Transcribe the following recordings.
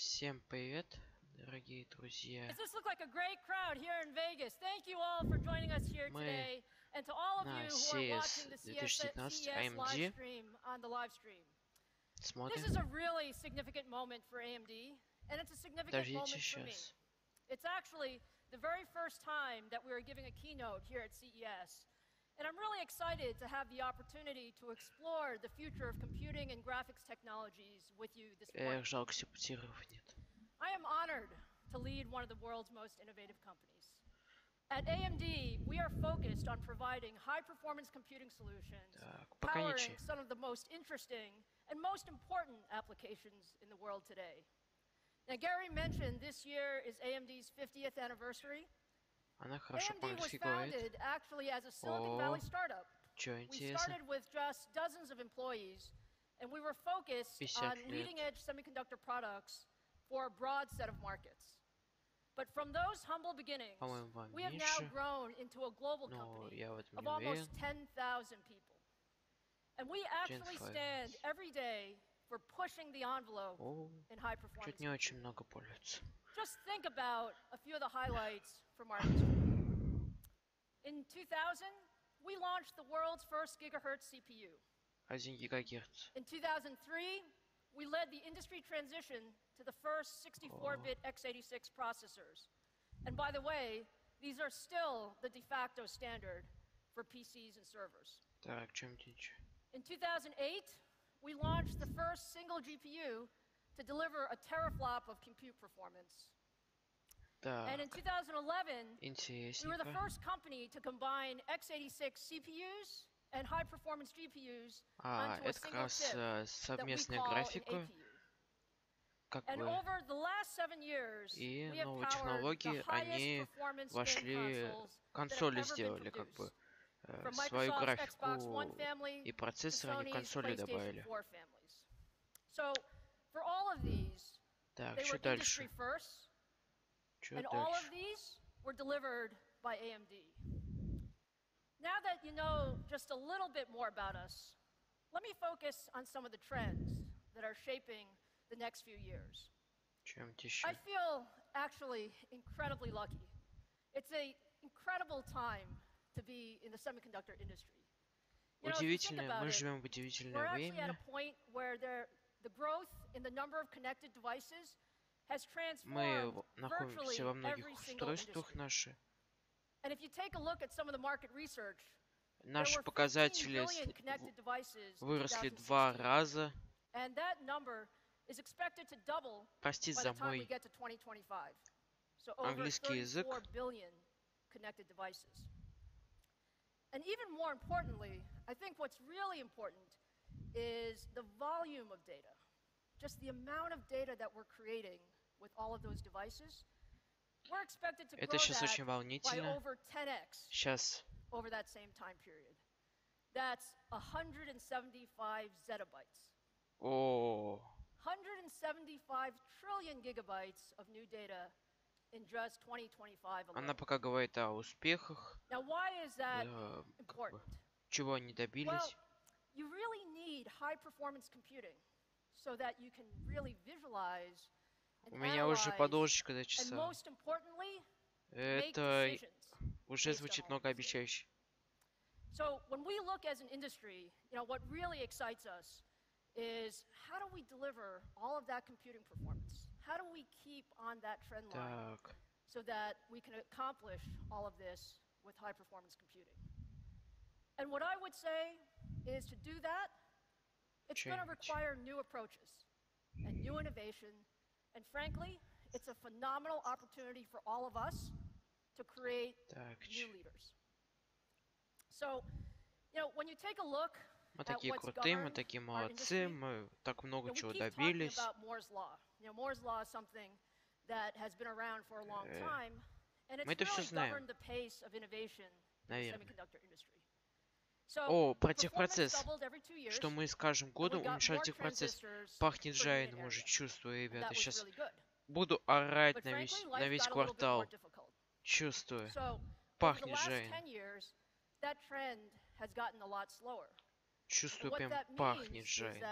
Всем привет, дорогие друзья. Мы на CS 2019 AMD смотрим. Подождите сейчас. It's actually the very first time that we are giving a keynote here at CES. And I'm really excited to have the opportunity to explore the future of computing and graphics technologies with you this morning. Жалко, сепатиров нет. I am honored to lead one of the world's most innovative companies. At AMD, we are focused on providing high-performance computing solutions, powering some of the most interesting and most important applications in the world today. Now, Gary mentioned this year is AMD's 50th anniversary. AMD was founded actually as a Silicon Valley startup. We started with just dozens of employees, and we were focused on leading-edge semiconductor products for a broad set of markets. But from those humble beginnings, we have now grown into a global company of almost 10,000 people. And we actually stand every day for pushing the envelope in high-performance computing. Just think about a few of the highlights from our history. In 2000, we launched the world's first gigahertz CPU. 1 GHz. In 2003, we led the industry transition to the first 64-bit x86 processors. And by the way, these are still the de facto standard for PCs and servers. In 2008, we launched the first single GPU to deliver a teraflop of compute performance. And in 2011, we were the first company to combine x86 CPUs and high-performance GPUs onto a single chip that we call an APU. And over the last 7 years, we have powered the highest performance game consoles that have ever been produced. From Microsoft's Xbox One family to Sony's PlayStation 4 families. So, for all of these, they were industry first, and all of these were delivered by AMD. Now that you know just a little bit more about us, let me focus on some of the trends that are shaping the next few years. I feel actually incredibly lucky. It's an incredible time to be in the semiconductor industry. Удивительно, мы живем в удивительное время. The growth in the number of connected devices has Мы transformed находимся во virtually многих every single устройствах industry. наши. And if you take a look at some of the market research, Наши показатели выросли 2 раза. and that number is expected to double by the time we get to 2025. So over 34 billion connected devices. And even more importantly, I think what's really important is the volume of data. Just the amount of data that we're creating with all of those devices. We're expected to grow that by over 10x over that same time period. That's 175 zettabytes. 175 trillion gigabytes of new data in just 2025 alone. Она пока говорит о успехах. Now, why is that important? Чего они добились? You really need high-performance computing so that you can really visualize and analyze, and most importantly, make decisions. Уже звучит многообещающе. So when we look as an industry, what really excites us is how do we deliver all of that computing performance? How do we keep on that trend line so that we can accomplish all of this with high-performance computing? And what I would say is to do that, it's going to require new approaches and new innovation. And frankly, it's a phenomenal opportunity for all of us to create new leaders. So, when you take a look Мы такие крутые, мы такие молодцы, мы так много чего добились. Мы это все знаем. Наверное. Про техпроцесс. Что мы скажем году уменьшать техпроцесс. Пахнет жареным уже, чувствую, ребята. Сейчас буду орать на весь квартал. Чувствую. Пахнет жареным. Чувствую, прям пахнет жареным.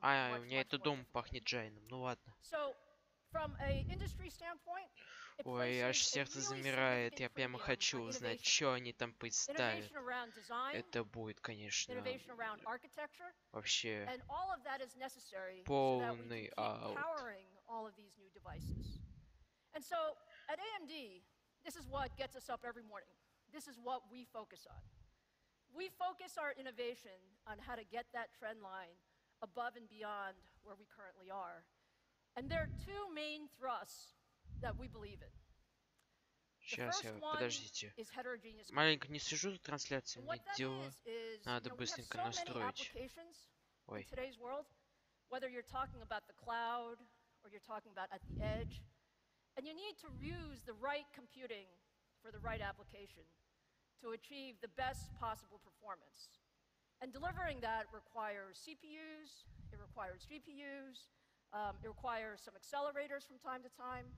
А, у меня это дом пахнет жареным. Ну ладно. Ой, аж сердце замирает. Я прямо хочу узнать, что они там представят. Это будет, конечно, вообще полный аут. And so at AMD, this is what gets us up every morning. This is what we focus on. We focus our innovation on how to get that trend line above and beyond where we currently are. And there are two main thrusts that we believe in. Сейчас, подождите. Маленько не сижу за трансляцией, мне дела надо быстренько настроить. Ой. Whether you're talking about the cloud or you're talking about at the edge. And you need to use the right computing for the right application to achieve the best possible performance. And delivering that requires CPUs, it requires GPUs, it requires some accelerators from time to time.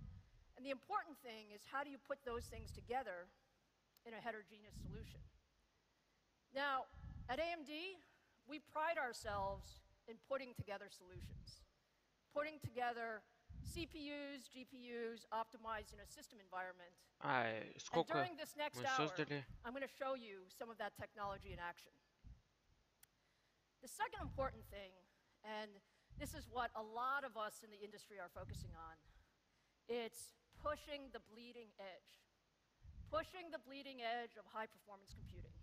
And the important thing is, how do you put those things together in a heterogeneous solution? Now, at AMD, we pride ourselves in putting together solutions, putting together CPUs, GPUs, optimized in a system environment. And during this next hour, I'm going to show you some of that technology in action. The second important thing, and this is what a lot of us in the industry are focusing on, it's pushing the bleeding edge. Pushing the bleeding edge of high-performance computing.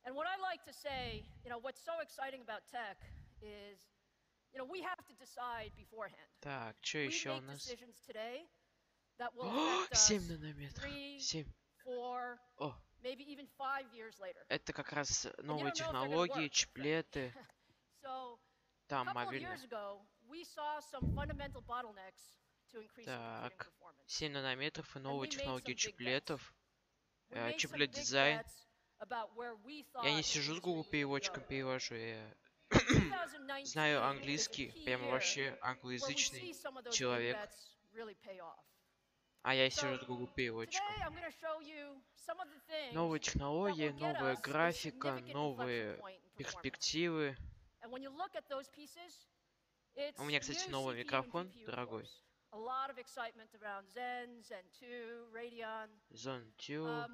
And what I like to say, what's so exciting about tech is, we have to decide beforehand. Так, что еще у нас? 7 нанометров. 7. О. Это как раз новые технологии, чиплеты. Там мобильные. Так, 7 нанометров и новые технологии чиплетов. Чиплет дизайн. Я не сижу с Google переводчиком, перевожу. Я знаю английский, прямо вообще англоязычный человек. А я сижу с Google переводчиком. Новые технологии, новая графика, новые перспективы. У меня, кстати, новый микрофон, дорогой. Zen 2.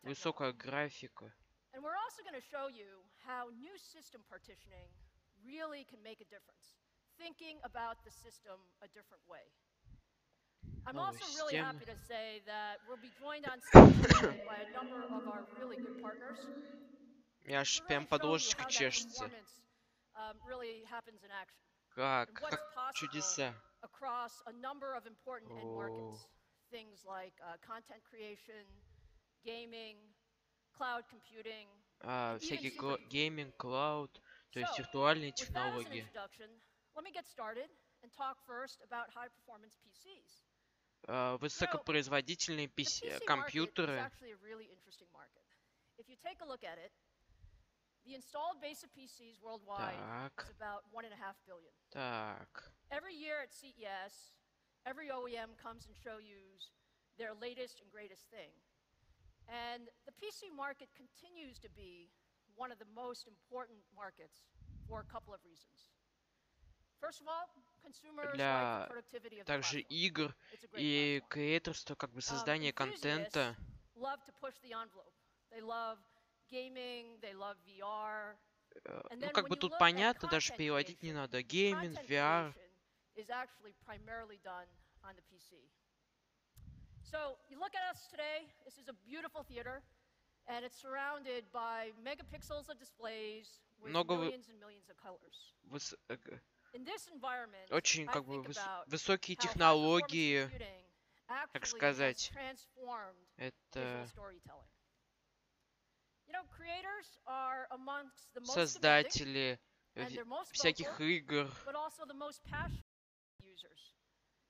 Высокая графика. And we're also going to show you how new system partitioning really can make a difference. Thinking about the system a different way. I'm also really happy to say that we'll be joined on stage by a number of our really good partners. Я аж прям подложечка чешется. Really happens in action. Как чудеса. Across a number of important end markets. Things like content creation, gaming, cloud computing, всякий гейминг, клауд, то есть виртуальные технологии. Высокопроизводительные компьютеры. Так. Every year at CES, every OEM comes and shows you their latest and greatest thing. And the PC market continues to be one of the most important markets for a couple of reasons. First of all, consumers like the productivity of the также игр и креаторство, как бы создание контента. Love to push the envelope. They love gaming, they love VR. Ну, как бы тут понятно, даже переводить не надо. Гейминг, VR. Is actually primarily done on the PC. So you look at us today, this is a beautiful theater, and it's surrounded by megapixels of displays with millions and millions of colors. In this environment, очень как бы высокие технологии, так сказать. Это создатели всяких игр.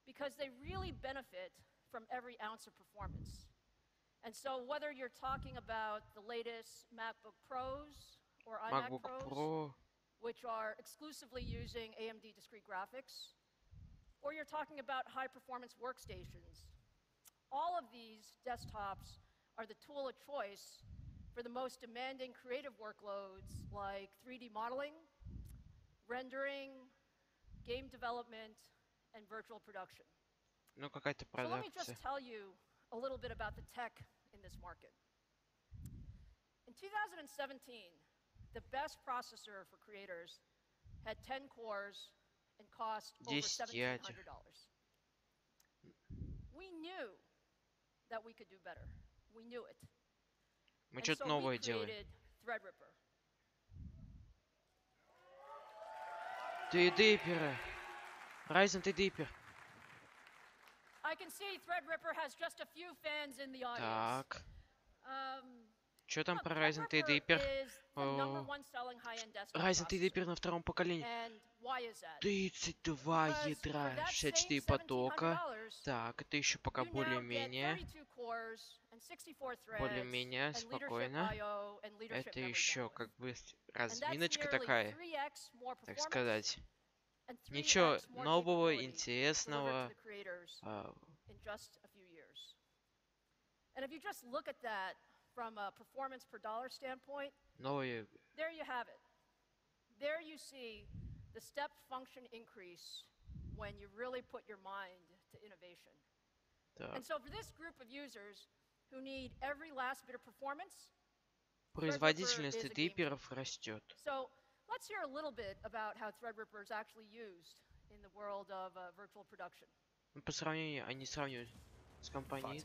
Because they really benefit from every ounce of performance. And so whether you're talking about the latest MacBook Pros or iMac Pros, which are exclusively using AMD discrete graphics, or you're talking about high-performance workstations. All of these desktops are the tool of choice for the most demanding creative workloads like 3D modeling, rendering, game development, and virtual production. Ну, какая-то So let me just продакция. tell you a little bit about the tech in this market. In 2017, the best processor for creators had 10 cores and cost over 10 ядер. $1,700. We knew that we could do better. We knew it. Мы And что-то so we новое делаем. created Threadripper. Ты дипер. Ryzen, ты дипер. I can see Threadripper has just a few fans in the audience. Так. Что там Look, про Ryzen, ты Threadripper дипер? is the number one selling high-end desktop Ryzen, ты processor. дипер на втором поколении. And why is that? 32 Because for ядра, that 64 same потока. $1,700, Так, это еще пока you now get более-менее. 32 cores and 64 threads Более-менее and leadership спокойно. IO and leadership Это memory еще bandwidth. как бы And that's разминочка nearly такая, 3x more так performance сказать. and 3x Ничего more нового, capability delivered интересного. to the creators in just a few years. And if you just look at that from a performance per dollar standpoint, Новые. there you have it. There you see the step function increase when you really put your mind to innovation. Так. And so for this group of users who need every last bit of performance, Производительность диперов растет. so let's hear a little bit about how Threadripper is actually used in the world of virtual production. По сравнению, они сравнивают с компанией.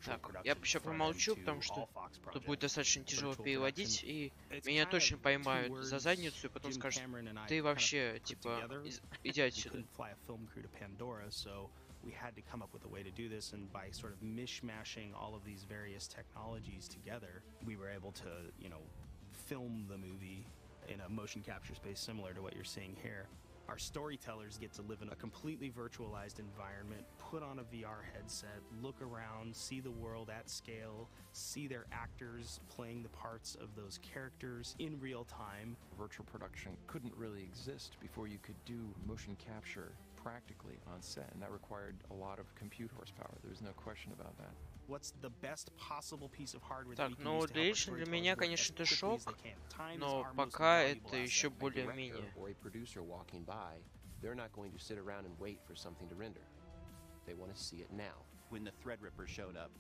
Так, я еще промолчу, потому что тут будет достаточно тяжело переводить, и меня точно поймают за задницу, и потом скажут, ты вообще, типа, иди отсюда. We had to come up with a way to do this, and by sort of mishmashing all of these various technologies together, we were able to, you know, film the movie in a motion capture space similar to what you're seeing here. Our storytellers get to live in a completely virtualized environment, put on a VR headset, look around, see the world at scale, see their actors playing the parts of those characters in real time. Virtual production couldn't really exist before you could do motion capture practically on set, and that required a lot of compute horsepower. There's no question about that. What's the best possible piece of hardware Так, ну лично для меня, конечно, это шок, но пока это еще более-менее. Or a producer walking by, they're not going to sit around and wait for something to render. They want to see it now. When the Threadripper showed up,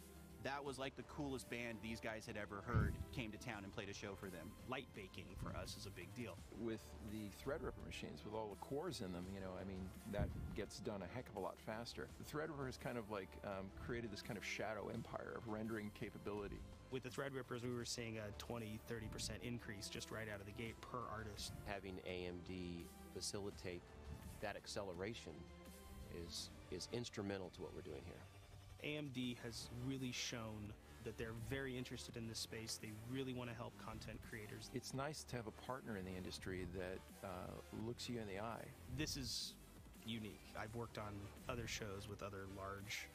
that was like the coolest band these guys had ever heard came to town and played a show for them. Light baking for us is a big deal. With the Threadripper machines, with all the cores in them, you know, I mean, that gets done a heck of a lot faster. The Threadripper has kind of like created this kind of shadow empire of rendering capability. With the Threadrippers, we were seeing a 20-30% increase just right out of the gate per artist. Having AMD facilitate that acceleration is instrumental to what we're doing here. AMD has really shown that they're very interested in this space. They really want to help content creators. It's nice to have a partner in the industry that looks you in the eye. This is unique. I've worked on other shows with other large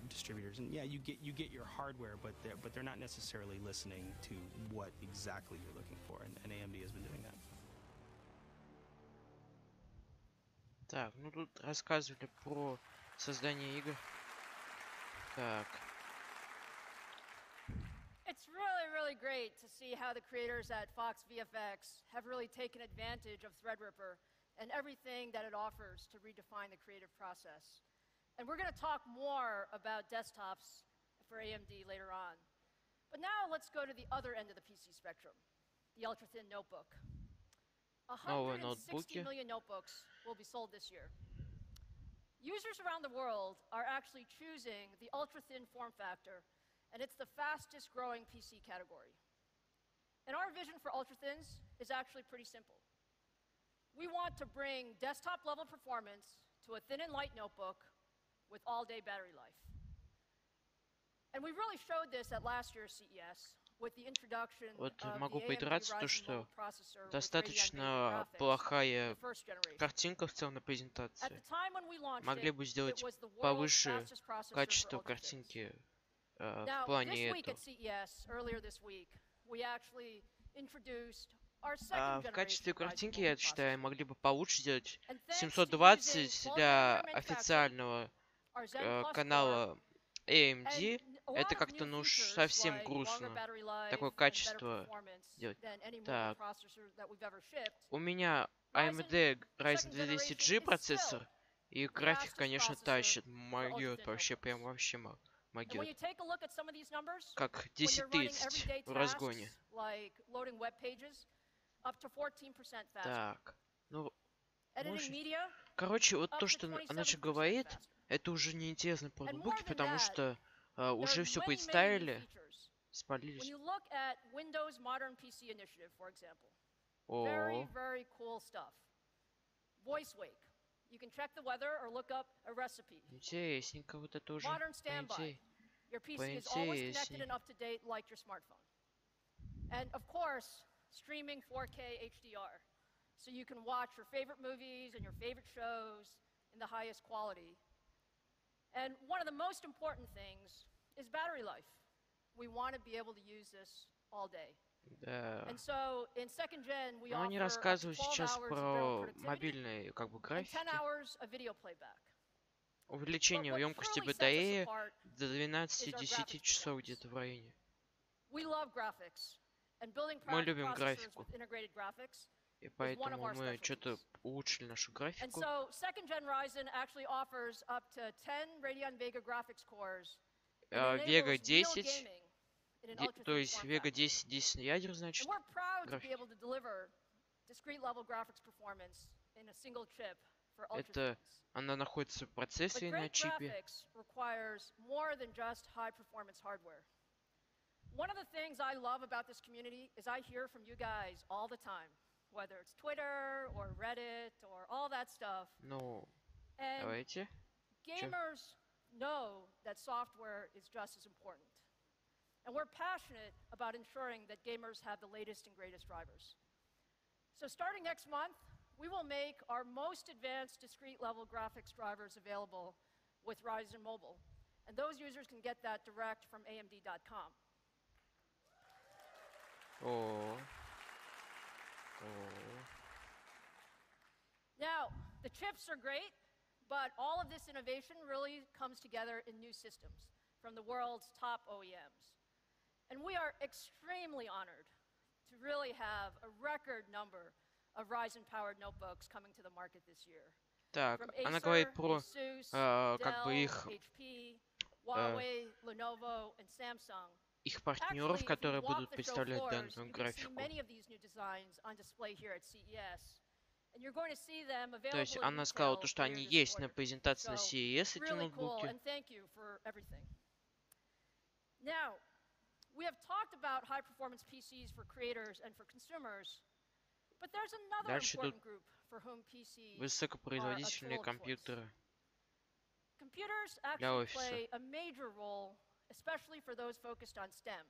distributors, and yeah, you get your hardware, but they're not necessarily listening to what exactly you're looking for, and AMD has been doing that. Так, ну тут рассказывали про создание игр. Так. It's really great to see how the creators at Fox VFX have really taken advantage of Threadripper and everything that it offers to redefine the creative process. And we're going to talk more about desktops for AMD later on. But now let's go to the other end of the PC spectrum, the ultra-thin notebook. 160 million notebooks will be sold this year. Users around the world are actually choosing the ultra-thin form factor, and it's the fastest growing PC category. And our vision for ultra-thins is actually pretty simple. We want to bring desktop-level performance to a thin and light notebook with all-day battery life. And we really showed this at last year's CES with the introduction Вот of могу the AMD подраться, то Ryzen что mobile processor with достаточно Radeon graphics, плохая the first generation. картинка в целом на At презентации. the time when we launched Могли it, бы it сделать was the world's повыше fastest processor качество for ultra-thins. картинки в Now, плане this week этого. at CES, earlier this week, we actually introduced В качестве картинки, я считаю, могли бы получше сделать 720 для официального канала AMD. Это как-то, ну уж совсем грустно. Такое качество делать. Так. У меня AMD Ryzen 2000G процессор. И график, конечно, тащит. Могет вообще, прям вообще могет. Как 1030 в разгоне. Так. Ну, короче, вот то, что она же говорит, это уже неинтересно про ноутбуки, потому что уже все представили. Спалились. О. Интересненько вот это уже. Поинтереснее. And of course, streaming 4K HDR. So you can watch your favorite movies and your favorite shows in the highest quality. And one of the most important things is battery life. We want to be able to use this all day. Да. And so in second gen we Но они offer рассказывают 12 сейчас hours of про productivity мобильные как бы and графики. 10 hours of video playback. Увеличение емкости батареи до 12-10 часов где-то в районе. Мы любим графику. И поэтому мы что-то улучшили нашу графику. Vega 10, то есть Vega 10, 10 ядер, значит, это она находится в процессоре на чипе. One of the things I love about this community is I hear from you guys all the time, whether it's Twitter or Reddit or all that stuff. Ну, and давайте. Gamers know that software is just as important. And we're passionate about ensuring that gamers have the latest and greatest drivers. So starting next month, we will make our most advanced discrete level graphics drivers available with Ryzen Mobile. And those users can get that direct from AMD.com. Oh. Now, the chips are great, but all of this innovation really comes together in new systems from the world's top OEMs. And we are extremely honored to really have a record number of Ryzen-powered notebooks coming to the market this year. Так, она говорит про как бы их партнеров, которые будут представлять данную графику. То есть она сказала, то, что они есть на презентации на CES, эти ноутбуки. Дальше идут высокопроизводительные компьютеры для офиса. Especially for those focused on STEM,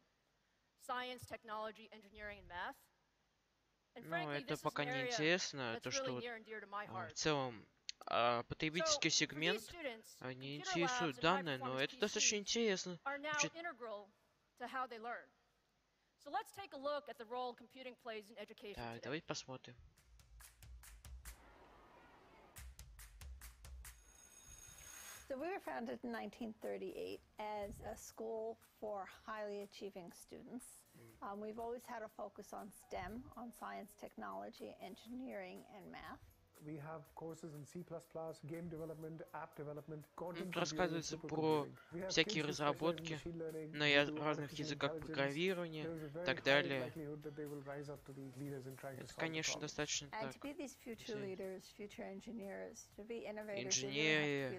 science, technology, engineering, and math. Ну, это пока не интересно, то, что вот, в целом потребительский сегмент не интересует данные, но это достаточно интересно. Так, давайте посмотрим. So we were founded in 1938 as a school for highly achieving students. We've always had a focus on STEM, on science, technology, engineering, and math. We have courses in C++, game development, app development, content. Рассказывается про всякие разработки на разных языках программирования и так далее. Это, конечно, достаточно так. Инженерия,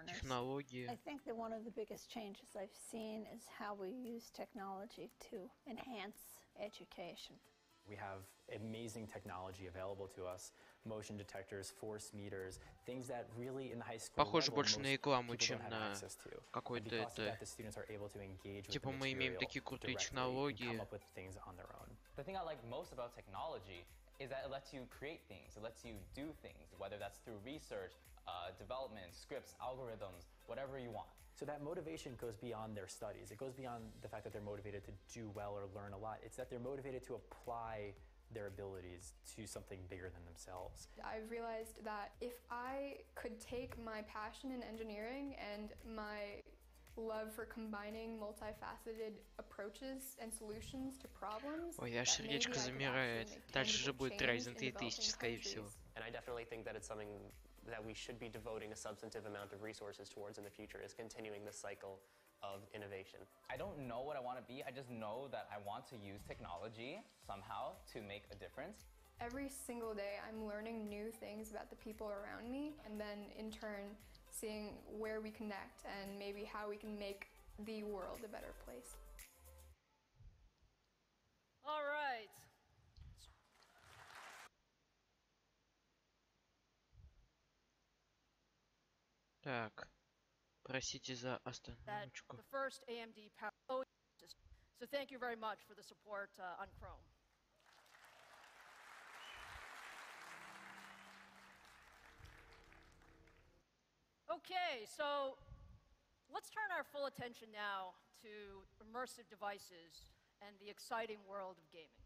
технологии. I think that one of the biggest changes I've seen is how we use technology to enhance education. We have amazing technology available to us. Motion detectors, force meters, things that really in the high school Похоже больше на рекламу, чем на какой-то это... Типа мы имеем такие крутые технологии. The thing I like most about technology is that it lets you create things, it lets you do things, whether that's through research, development, scripts, algorithms, whatever you want. So that motivation goes beyond their studies. It goes beyond the fact that they're motivated to do well or learn a lot. It's that they're motivated to apply their abilities to something bigger than themselves. I've realized that if I could take my passion in engineering and my love for combining multifaceted approaches and solutions to problems. Ой, аж сердечко замирает. Дальше же будет Ryzen 3000, скорее всего. And I definitely think that it's something that we should be devoting a substantive amount of resources towards in the future, is continuing this cycle of innovation. I don't know what I want to be. I just know that I want to use technology somehow to make a difference. Every single day I'm learning new things about the people around me, and then in turn seeing where we connect and maybe how we can make the world a better place. All right. Так, простите за остановочку. The first AMD power system. So thank you very much for the support on Chrome. Okay, so let's turn our full attention now to immersive devices and the exciting world of gaming.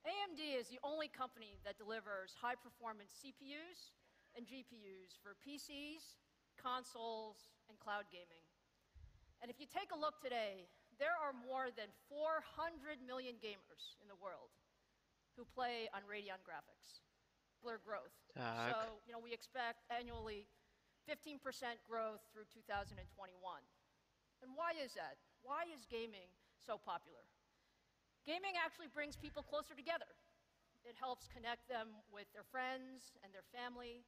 AMD is the only company that delivers high-performance CPUs and GPUs for PCs, consoles, and cloud gaming. And if you take a look today, there are more than 400 million gamers in the world who play on Radeon graphics. Growth. Так. So, we expect annually 15% growth through 2021. And why is that? Why is gaming so popular? Gaming actually brings people closer together. It helps connect them with their friends and their family.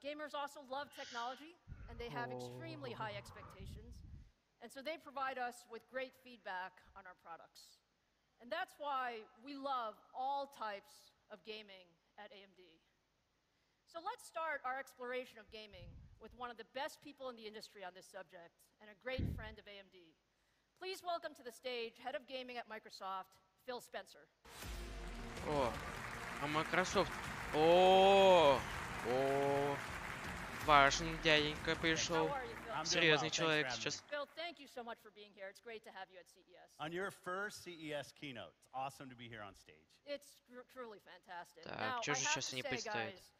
Gamers also love technology, and they have extremely high expectations. And so they provide us with great feedback on our products. And that's why we love all types of gaming at AMD. So let's start our exploration of gaming with one of the best people in the industry on this subject and a great friend of AMD. Please welcome to the stage head of gaming at Microsoft, Phil Spencer. О, а Microsoft. О, важный дяденька пришел. Серьезный человек сейчас. Phil, thank you so much for being here. It's great to have you at CES. On your first CES keynote, it's awesome to be here on stage. It's truly fantastic. Так, Now, что I же have сейчас to они say, представят? guys,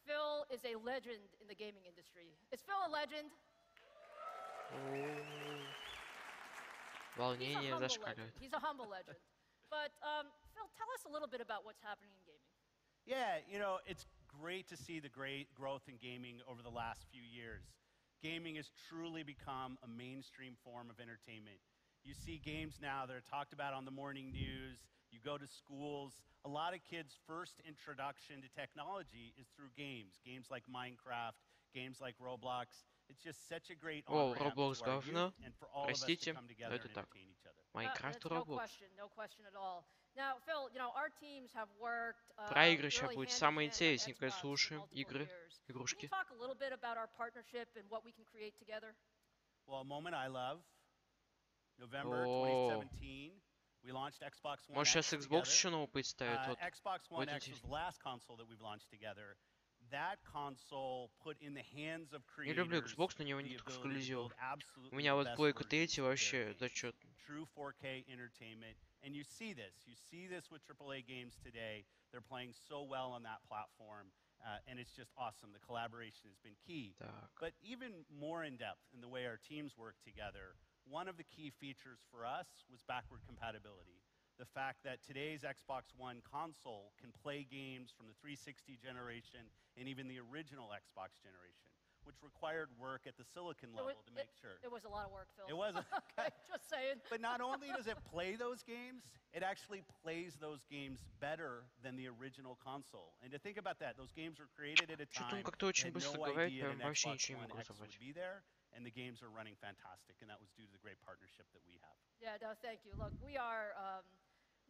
Phil is a legend in the gaming industry. Is Phil a legend? Волнение зашкаливает. He's a humble legend. But Phil, tell us a little bit about what's happening in gaming. Yeah, it's great to see the great growth in gaming over the last few years. Gaming has truly become a mainstream form of entertainment. You see games now that are talked about on the morning news. You go to schools. A lot of kids' first introduction to technology is through games. Games like Minecraft, games like Roblox. It's just such a great on-ramp Roblox to our говно. youth and for all of us to Простите, come но together это and так. entertain each other. Minecraft и Roblox. No question at all. Now, Phil, our teams have worked Про игры сейчас really будет hand in самое hand on интересненькое. Xbox for Слушаем. multiple Игры, years. Can игрушки. you talk a little bit about our partnership and what we can create together? Well, a moment I love. November 2017, we launched Xbox One Может, X сейчас Xbox together. еще новый представят. Вот. Xbox One Будет X was the last console that we've launched together. That console put in the hands of Я люблю creators Xbox, но у него the нет ability to эксклюзивов. build У absolutely меня the вот best Плойка versions 3 of their вообще games. зачетный. True 4K entertainment. And you see this. You see this with AAA games today. They're playing so well on that platform. And it's just awesome. The collaboration has been key. Так. But even more in depth in the way our teams work together, one of the key features for us was backward compatibility. The fact that today's Xbox One console can play games from the 360 generation and even the original Xbox generation, which required work at the silicon level to make sure. It was a lot of work, Phil. It was. Okay, just saying. But not only does it play those games, it actually plays those games better than the original console. And to think about that, those games were created at a Что-то time он как-то очень they had быстро no говорит, idea прям that an вообще Xbox ничего не One могу X would разобрать. be there, and the games are running fantastic, and that was due to the great partnership that we have. Yeah, no, thank you. Look, we are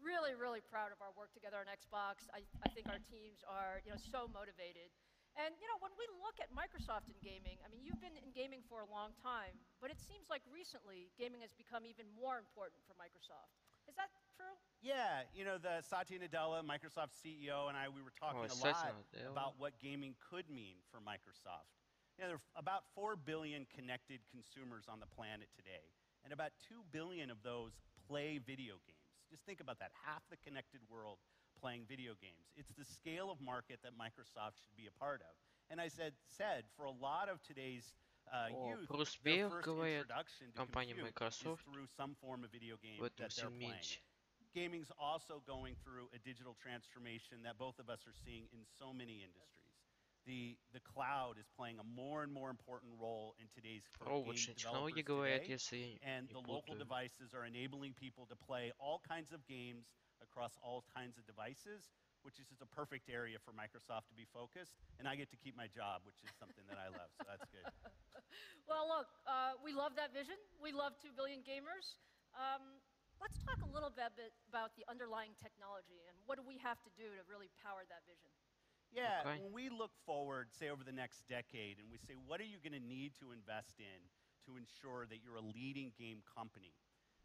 really, really proud of our work together on Xbox. I think our teams are, so motivated. And, when we look at Microsoft in gaming, I mean, you've been in gaming for a long time, but it seems like recently gaming has become even more important for Microsoft. Is that true? Yeah, the Satya Nadella, Microsoft CEO, and we were talking a lot about what gaming could mean for Microsoft. There are about 4 billion connected consumers on the planet today, and about 2 billion of those play video games. Just think about that. Half the connected world playing video games. It's the scale of market that Microsoft should be a part of. And I said for a lot of today's youth, their first introduction to compute is through some form of video game that they're playing. Gaming's also going through a digital transformation that both of us are seeing in so many industries. The cloud is playing a more and more important role in today's game developers today, and the local devices are enabling people to play all kinds of games across all kinds of devices, which is just a perfect area for Microsoft to be focused, and I get to keep my job, which is something that I love, so that's good. Well, look, we love that vision. We love 2 billion gamers. Let's talk a little bit about the underlying technology and what do we have to do to really power that vision? Yeah, when we look forward, say over the next decade, and we say, what are you going to need to invest in to ensure that you're a leading game company?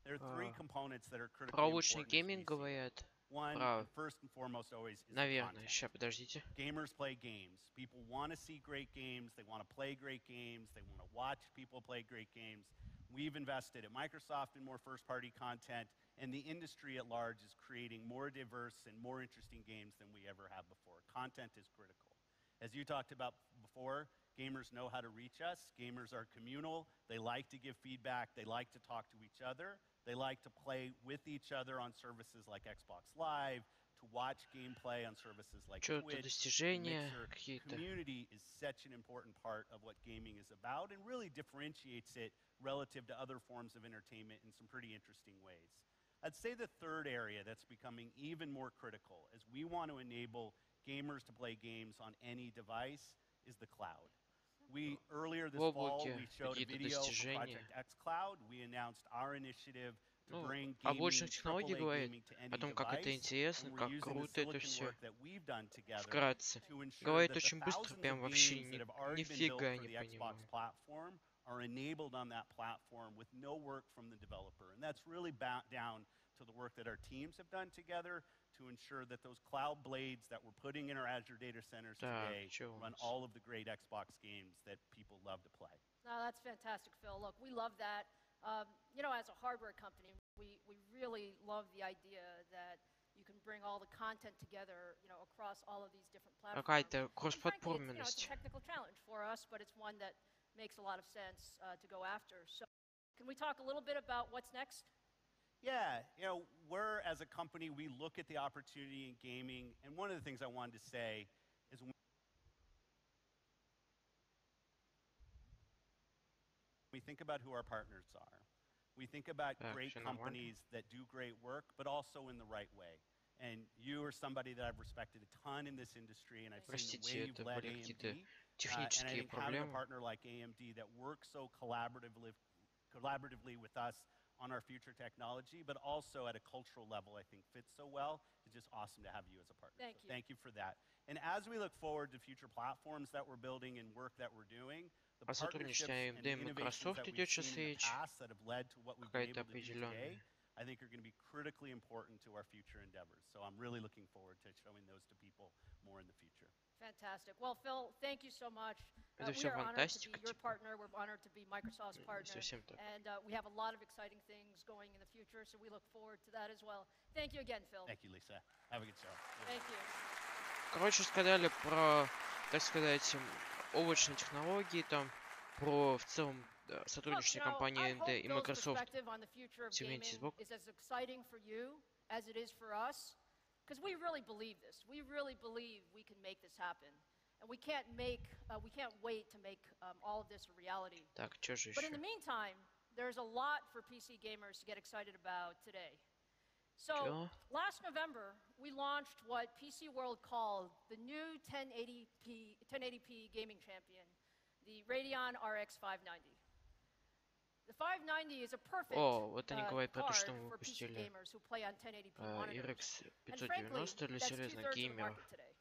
There are 3 components that are critically important. One, first and foremost, always is the content. Gamers play games. People want to see great games. They want to play great games. They want to watch people play great games. We've invested at Microsoft in more first-party content, and the industry at large is creating more diverse and more interesting games than we ever have before. Content is critical. As you talked about before, gamers know how to reach us. Gamers are communal. They like to give feedback. They like to talk to each other. They like to play with each other on services like Xbox Live, to watch gameplay on services like Twitch. Community is such an important part of what gaming is about and really differentiates it relative to other forms of entertainment in some pretty interesting ways. I'd say the third area that's becoming even more critical as we want to enable gamers to play games on any device is the cloud. Earlier this fall, we showed a video for Project xCloud. We announced our initiative to bring gaming, AAA gaming to any device. And we're using the silicon work that we've done together to ensure that the thousands of games that have already been built for the Xbox platform are enabled on that platform with no work from the developer. And that's really down to the work that our teams have done together to ensure that those cloud blades that we're putting in our Azure data centers today run all of the great Xbox games that people love to play. No, that's fantastic, Phil. Look, we love that. You know, as a hardware company, we really love the idea that you can bring all the content together, you know, across all of these different platforms. Какая-то кроссплатформенность. It's a technical challenge for us, but it's one that makes a lot of sense to go after. So, can we talk a little bit about what's next? Yeah, you know, as a company, we look at the opportunity in gaming, and one of the things I wanted to say is when we think about who our partners are, we think about great companies that do great work, but also in the right way. And you are somebody that I've respected a ton in this industry, and I've seen the way you've led AMD. And I think having a partner like AMD that works so collaboratively with us on our future technology, but also at a cultural level, I think fits so well. It's just awesome to have you as a partner. Thank you. Thank you for that. And as we look forward to future platforms that we're building and work that we're doing, the partnerships and innovations that we've seen in the past that have led to what we've been able to do today, I think are going to be critically important to our future endeavors. So I'm really looking forward to showing those to people more in the future. Fantastic. Well, Phil, thank you so much. We are honored to be your partner. We're honored to be Microsoft's partner. And we have a lot of exciting things going in the future, so we look forward to that as well. Thank you again, Phil. Thank you, Lisa. Have a good show. Thank you. Короче, сказали про, так сказать, облачные технологии, там, про в целом сотрудничество компании AMD и Microsoft. Сегменте сбоку. Because we really believe this. We really believe we can make this happen. And we can't wait to make all of this a reality. Так, что же But еще? in the meantime, there's a lot for PC gamers to get excited about today. So, last November, we launched what PC World called the new 1080p gaming champion, the Radeon RX 590. The 590 is a perfect card for PC gamers who play on 1080p monitors. And frankly, that's 2/3 of the market today.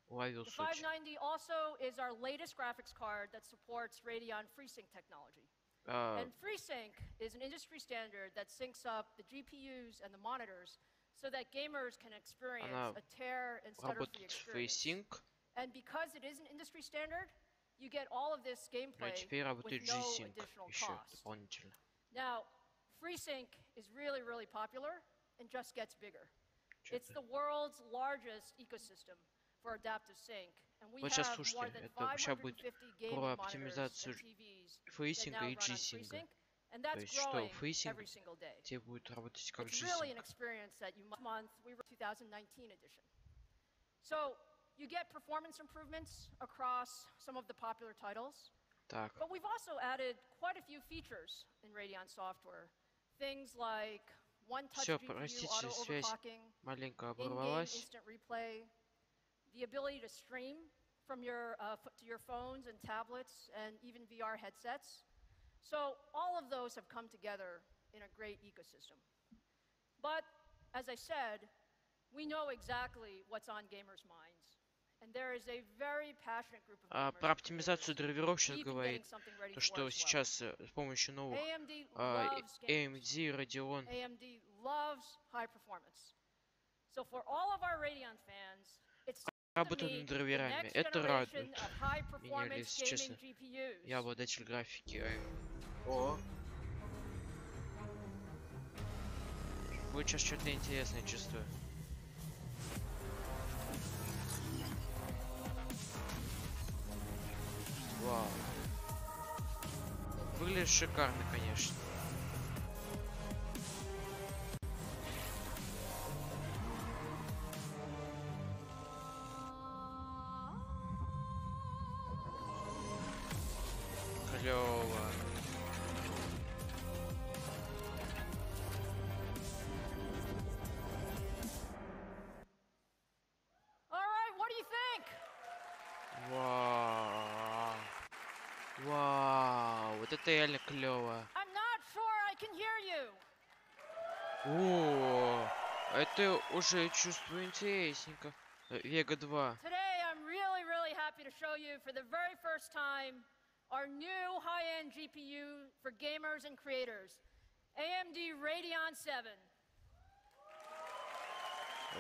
The 590 also is our latest graphics card that supports Radeon FreeSync technology. And FreeSync is an industry standard that syncs up the GPUs and the monitors so that gamers can experience a tear and stutter-free experience. And because it is an industry standard, you get all of this gameplay with no additional cost. Now, FreeSync is really, really popular, and just gets bigger. It's the world's largest ecosystem for adaptive sync, and we Вот сейчас have слушайте, more than это сейчас будет 550 про gaming monitors оптимизацию and TVs that фейсинга now и run on джи-синга. FreeSync, and То that's есть что growing фейсинг every single day. тебе будет работать как It's really an джи-синг. experience that you month we were 2019 edition. So you get performance improvements across some of the popular titles. Так, But we've also added quite a few features in Radeon software. Things like one-touch все, GPU простите, связь auto-overclocking, маленько in-game оборвалась. instant replay, the ability to stream from your to your phones and tablets and even VR headsets. So all of those have come together in a great ecosystem. But as I said, we know exactly what's on gamers' minds. And there is a very passionate group of gamers Про оптимизацию драйверов сейчас deep in говорит, getting something ready то for что as well. сейчас с помощью новых AMD loves gamers. AMD, Radeon, AMD loves high performance. So for all of our Radeon fans, it's time to работают meet над the драйверами. next Это generation радует of high меня, performance если gaming честно. GPUs. Я обладатель графики. О! Будет сейчас что-то интересное, чувствую. Вау. Выглядит шикарно, конечно. Клёво. All right, what do you think? Вау. Вау. Вот это реально клёво. I'm not sure I can hear you. О, это уже чувствую интересненько. Vega 2. Today I'm really happy to show you for the very first time our new high-end GPU for gamers and creators, AMD Radeon 7.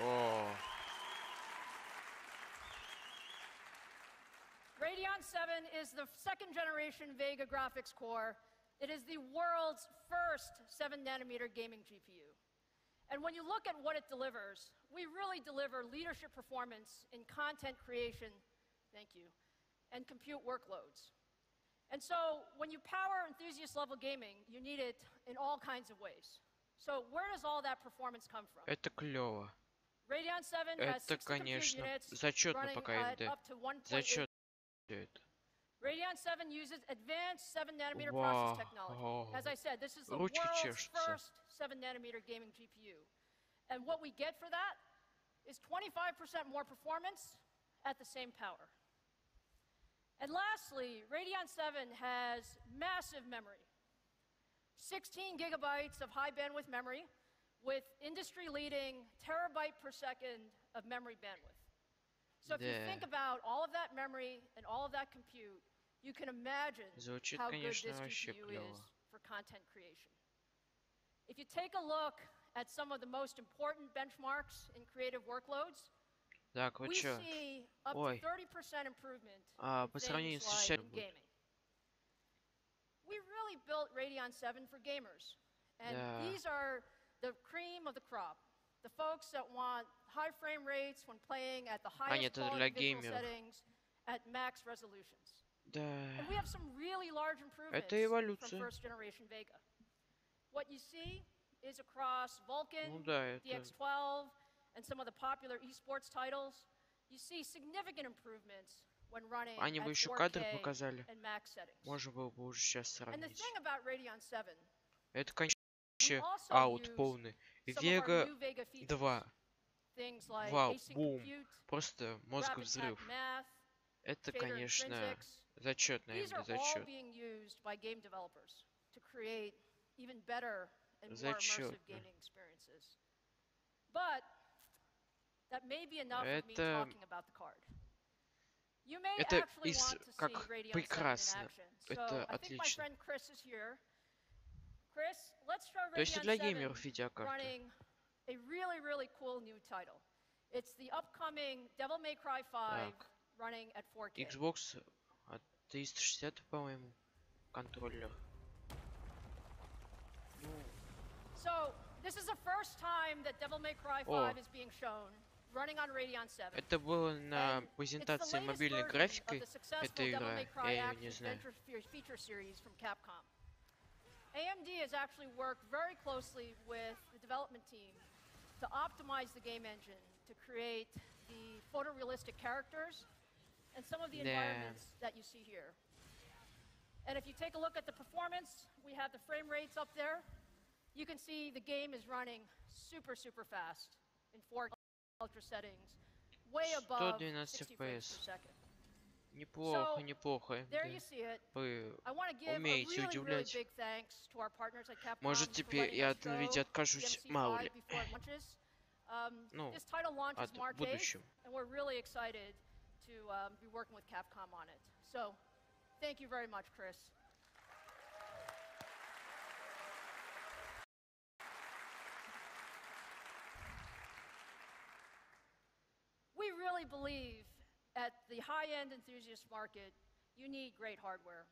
О. Radeon 7 is the second generation Vega graphics core. It is the world's first 7-nanometer gaming GPU. And when you look at what it delivers, we really deliver leadership performance in content creation, thank you, and compute workloads. And so when you power enthusiast level gaming, you need it in all kinds of ways. So where does all that performance come from? Это клёво. Radeon 7 has Это, 60 compute конечно, units зачетно running пока at AMD. up to 1.8. Зачет. Это. Radeon 7 uses advanced 7-nanometer Wow. process technology. As I said, this is the Ручки world's чешутся. first 7-nanometer gaming GPU. And what we get for that is 25% more performance at the same power. And lastly, Radeon 7 has massive memory. 16 gigabytes of high bandwidth memory with industry-leading terabyte per second of memory bandwidth. So if you think about all of that memory and all of that compute, you can imagine Звучит, how good конечно, this вообще GPU клёво. is for content creation. If you take a look at some of the most important benchmarks in creative workloads, Так, вот we чё? see up to Ой. 30% improvement По in сравнению things с like десятым будет. gaming. We really built Radeon 7 for gamers. And Да. these are the cream of the crop. The folks that want high frame rates when playing at the highest это для quality visual геймеров. settings at max resolutions. Да. And we have some really large improvements Это from эволюция. first generation Vega. What you see is across Vulkan, Ну да, это... DX12, and some of the popular esports titles, you see significant improvements when running Они at бы еще кадры 4K показали. and max settings. Можно было бы уже сейчас And the сравнить. thing about Radeon 7, Это, конечно, we also аут use полный. some of our Vega new Vega features. 2. Things like Вау, async бум. compute, Просто мозговой rapid взрыв. path math, Это, shader конечно, intrinsics. зачет, These are наверное, all зачет. being used by game developers to create even better and more Зачетно. immersive gaming experiences. But that may be enough of me Это- talking about the card. You may Это actually из- want to see как Radeon 7 in прекрасно. action. Это So I think my отлично. friend Chris is here. Chris, let's show То есть и Radeon для 7 геймеров видеокарты. running a really cool new title. It's the upcoming Devil May Cry 5 Так. running at 4K. Xbox 360, по-моему, контроллер. So This is the first time that Devil May Cry 5 is being shown, running on Radeon 7. Это было на презентации мобильной графикой. Эта игра, я ее не знаю. Feature series from Capcom. AMD has actually worked very closely with the development team to optimize the game engine to create the photorealistic characters and some of the environments that you see here. And if you take a look at the performance, we have the frame rates up there. You can see the game is running super, super fast in 4K ultra settings, way above 60 frames per second. Неплохо, неплохо. Вы умеете удивлять. Может, теперь я от NVIDIA откажусь, мало ли. Ну, от будущего. Thank you very much, Chris. We really believe at the high-end enthusiast market, you need great hardware.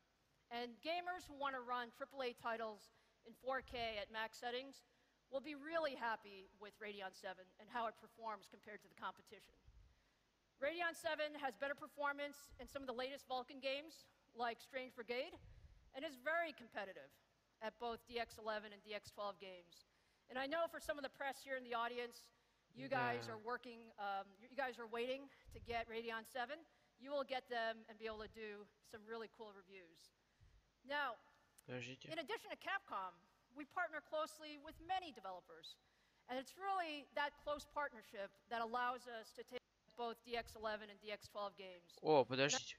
And gamers who want to run AAA titles in 4K at max settings will be really happy with Radeon 7 and how it performs compared to the competition. Radeon 7 has better performance in some of the latest Vulkan games, like Strange Brigade, and is very competitive at both DX11 and DX12 games. And I know for some of the press here in the audience, you guys are working, you guys are waiting to get Radeon 7. You will get them and be able to do some really cool reviews. Now, in addition to Capcom, we partner closely with many developers. And it's really that close partnership that allows us to take both DX11 and DX12 games. О, подождите.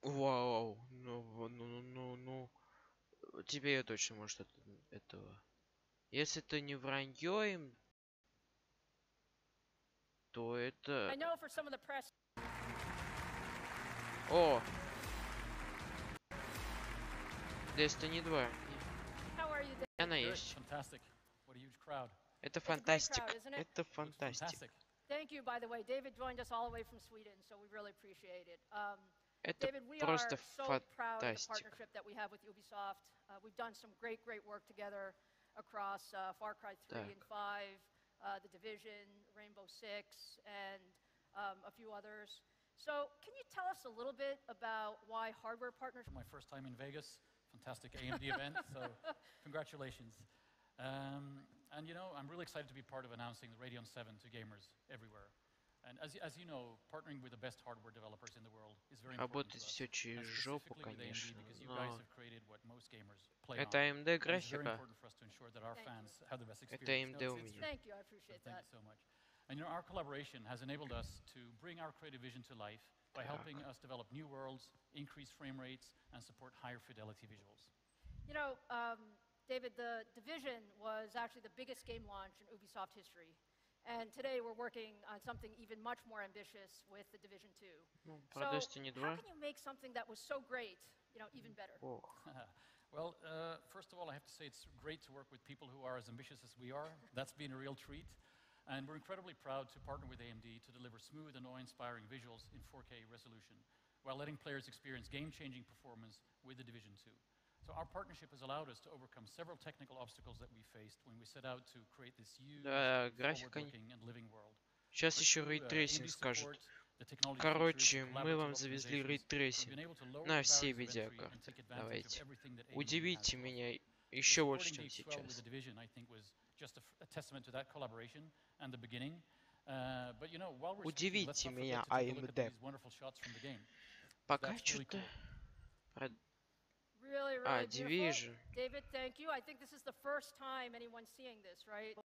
Вау, ну. Теперь я точно, может, этого. Если это не вранье им, то это... О! Destiny 2. Она есть. Это фантастика. Это фантастика. Это просто фантастика. We've done some great work together across Far Cry 3 and 5, The Division, Rainbow Six, and a few others. So, can you tell us a little bit about why hardware partnership? My first time in Vegas, fantastic AMD event. So, congratulations. And you know, I'm really excited to be part of announcing the Radeon 7 to gamers everywhere. And as you know, partnering with the best hardware developers in the world is very important to us. Все через жопу, конечно, но это AMD графика. Это AMD у меня. Thank you, I appreciate that. Thank you so much. And you know, our collaboration has enabled us to bring our creative vision to life by helping us develop new worlds, increase frame rates, and support higher fidelity visuals. You know, David, The Division was actually the biggest game launch in Ubisoft history. And today we're working on something even much more ambitious with The Division 2. So, how can you make something that was so great, you know, even better? Well, first of all, I have to say it's great to work with people who are as ambitious as we are. That's been a real treat. And we're incredibly proud to partner with AMD to deliver smooth and awe-inspiring visuals in 4K resolution, while letting players experience game-changing performance with The Division 2. So our partnership has allowed us to overcome several technical obstacles that we faced when we set out to create this huge, forward-looking and living world. Сейчас еще рейтрейсинг скажут. Короче, мы вам завезли рейтрейсинг на все видеокарты. Давайте. Удивите меня еще больше, чем сейчас. Удивите меня, AMD. Пока что-то... Really Division. David, thank you. I think this is the first time anyone's seeing this, right?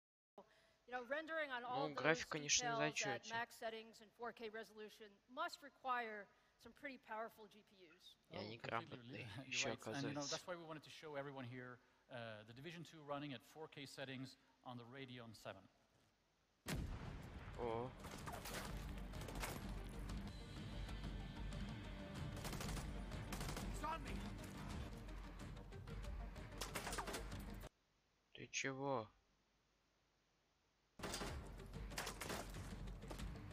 You know, rendering on all those details at max settings and 4K resolution must require some pretty powerful GPUs. Я неграмотный, еще оказывается. And you know, that's why we wanted to show everyone here the Division 2 running at 4K settings on the Radeon 7. О. Ты чего?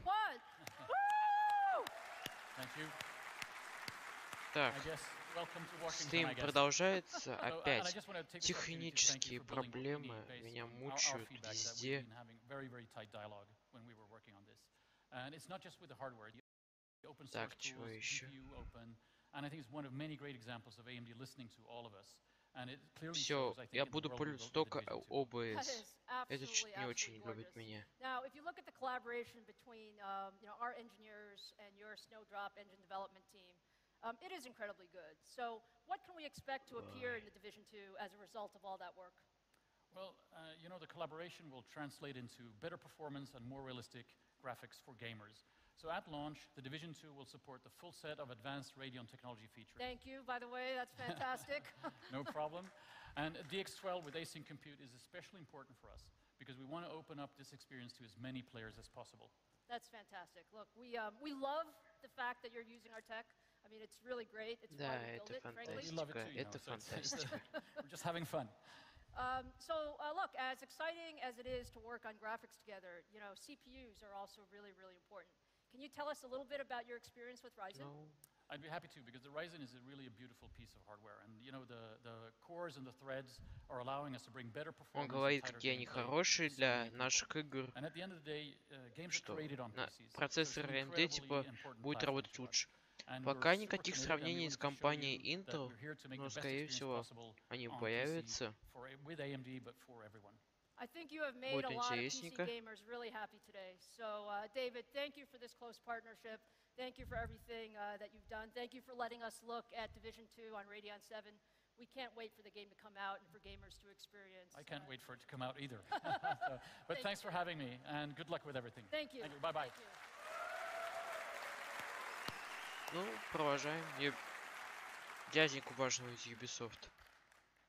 What? Woo! Thank you. Так, стрим продолжается опять. Технические проблемы меня мучают везде. Так, чего еще? Все, я буду пользоваться только ОБС. Это чуть не очень любит меня. It is incredibly good. So, what can we expect to appear in the Division 2 as a result of all that work? Well, you know, the collaboration will translate into better performance and more realistic graphics for gamers. So at launch, the Division 2 will support the full set of advanced Radeon technology features. Thank you, by the way, that's fantastic. No problem. And DX12 with async compute is especially important for us because we want to open up this experience to as many players as possible. That's fantastic. Look, we love the fact that you're using our tech. I mean, it's really great. It's why we build it, frankly. We love it too, you know, we're just having fun. Look, as exciting as it is to work on graphics together, you know, CPUs are also really, really important. Can you tell us a little bit about your experience with Ryzen? No. I'd be happy to, because the Ryzen is really a beautiful piece of hardware, and you know the cores and the threads are allowing us to bring better performance. Он говорит, какие они хорошие для наших игр, что процессор AMD типа будет работать лучше. Пока никаких сравнений с компанией Intel, но скорее всего они появятся. I think you have made a lot of PC gamers really happy today. So, David, thank you for this close partnership. Thank you for everything that you've done. Thank you for letting us look at Division 2 on Radeon 7. We can't wait for the game to come out and for gamers to experience. I can't wait for it to come out either. But thanks for having me, and good luck with everything. Thank you. Bye-bye. Ну, провожаем. Дяденьку важного из Ubisoft.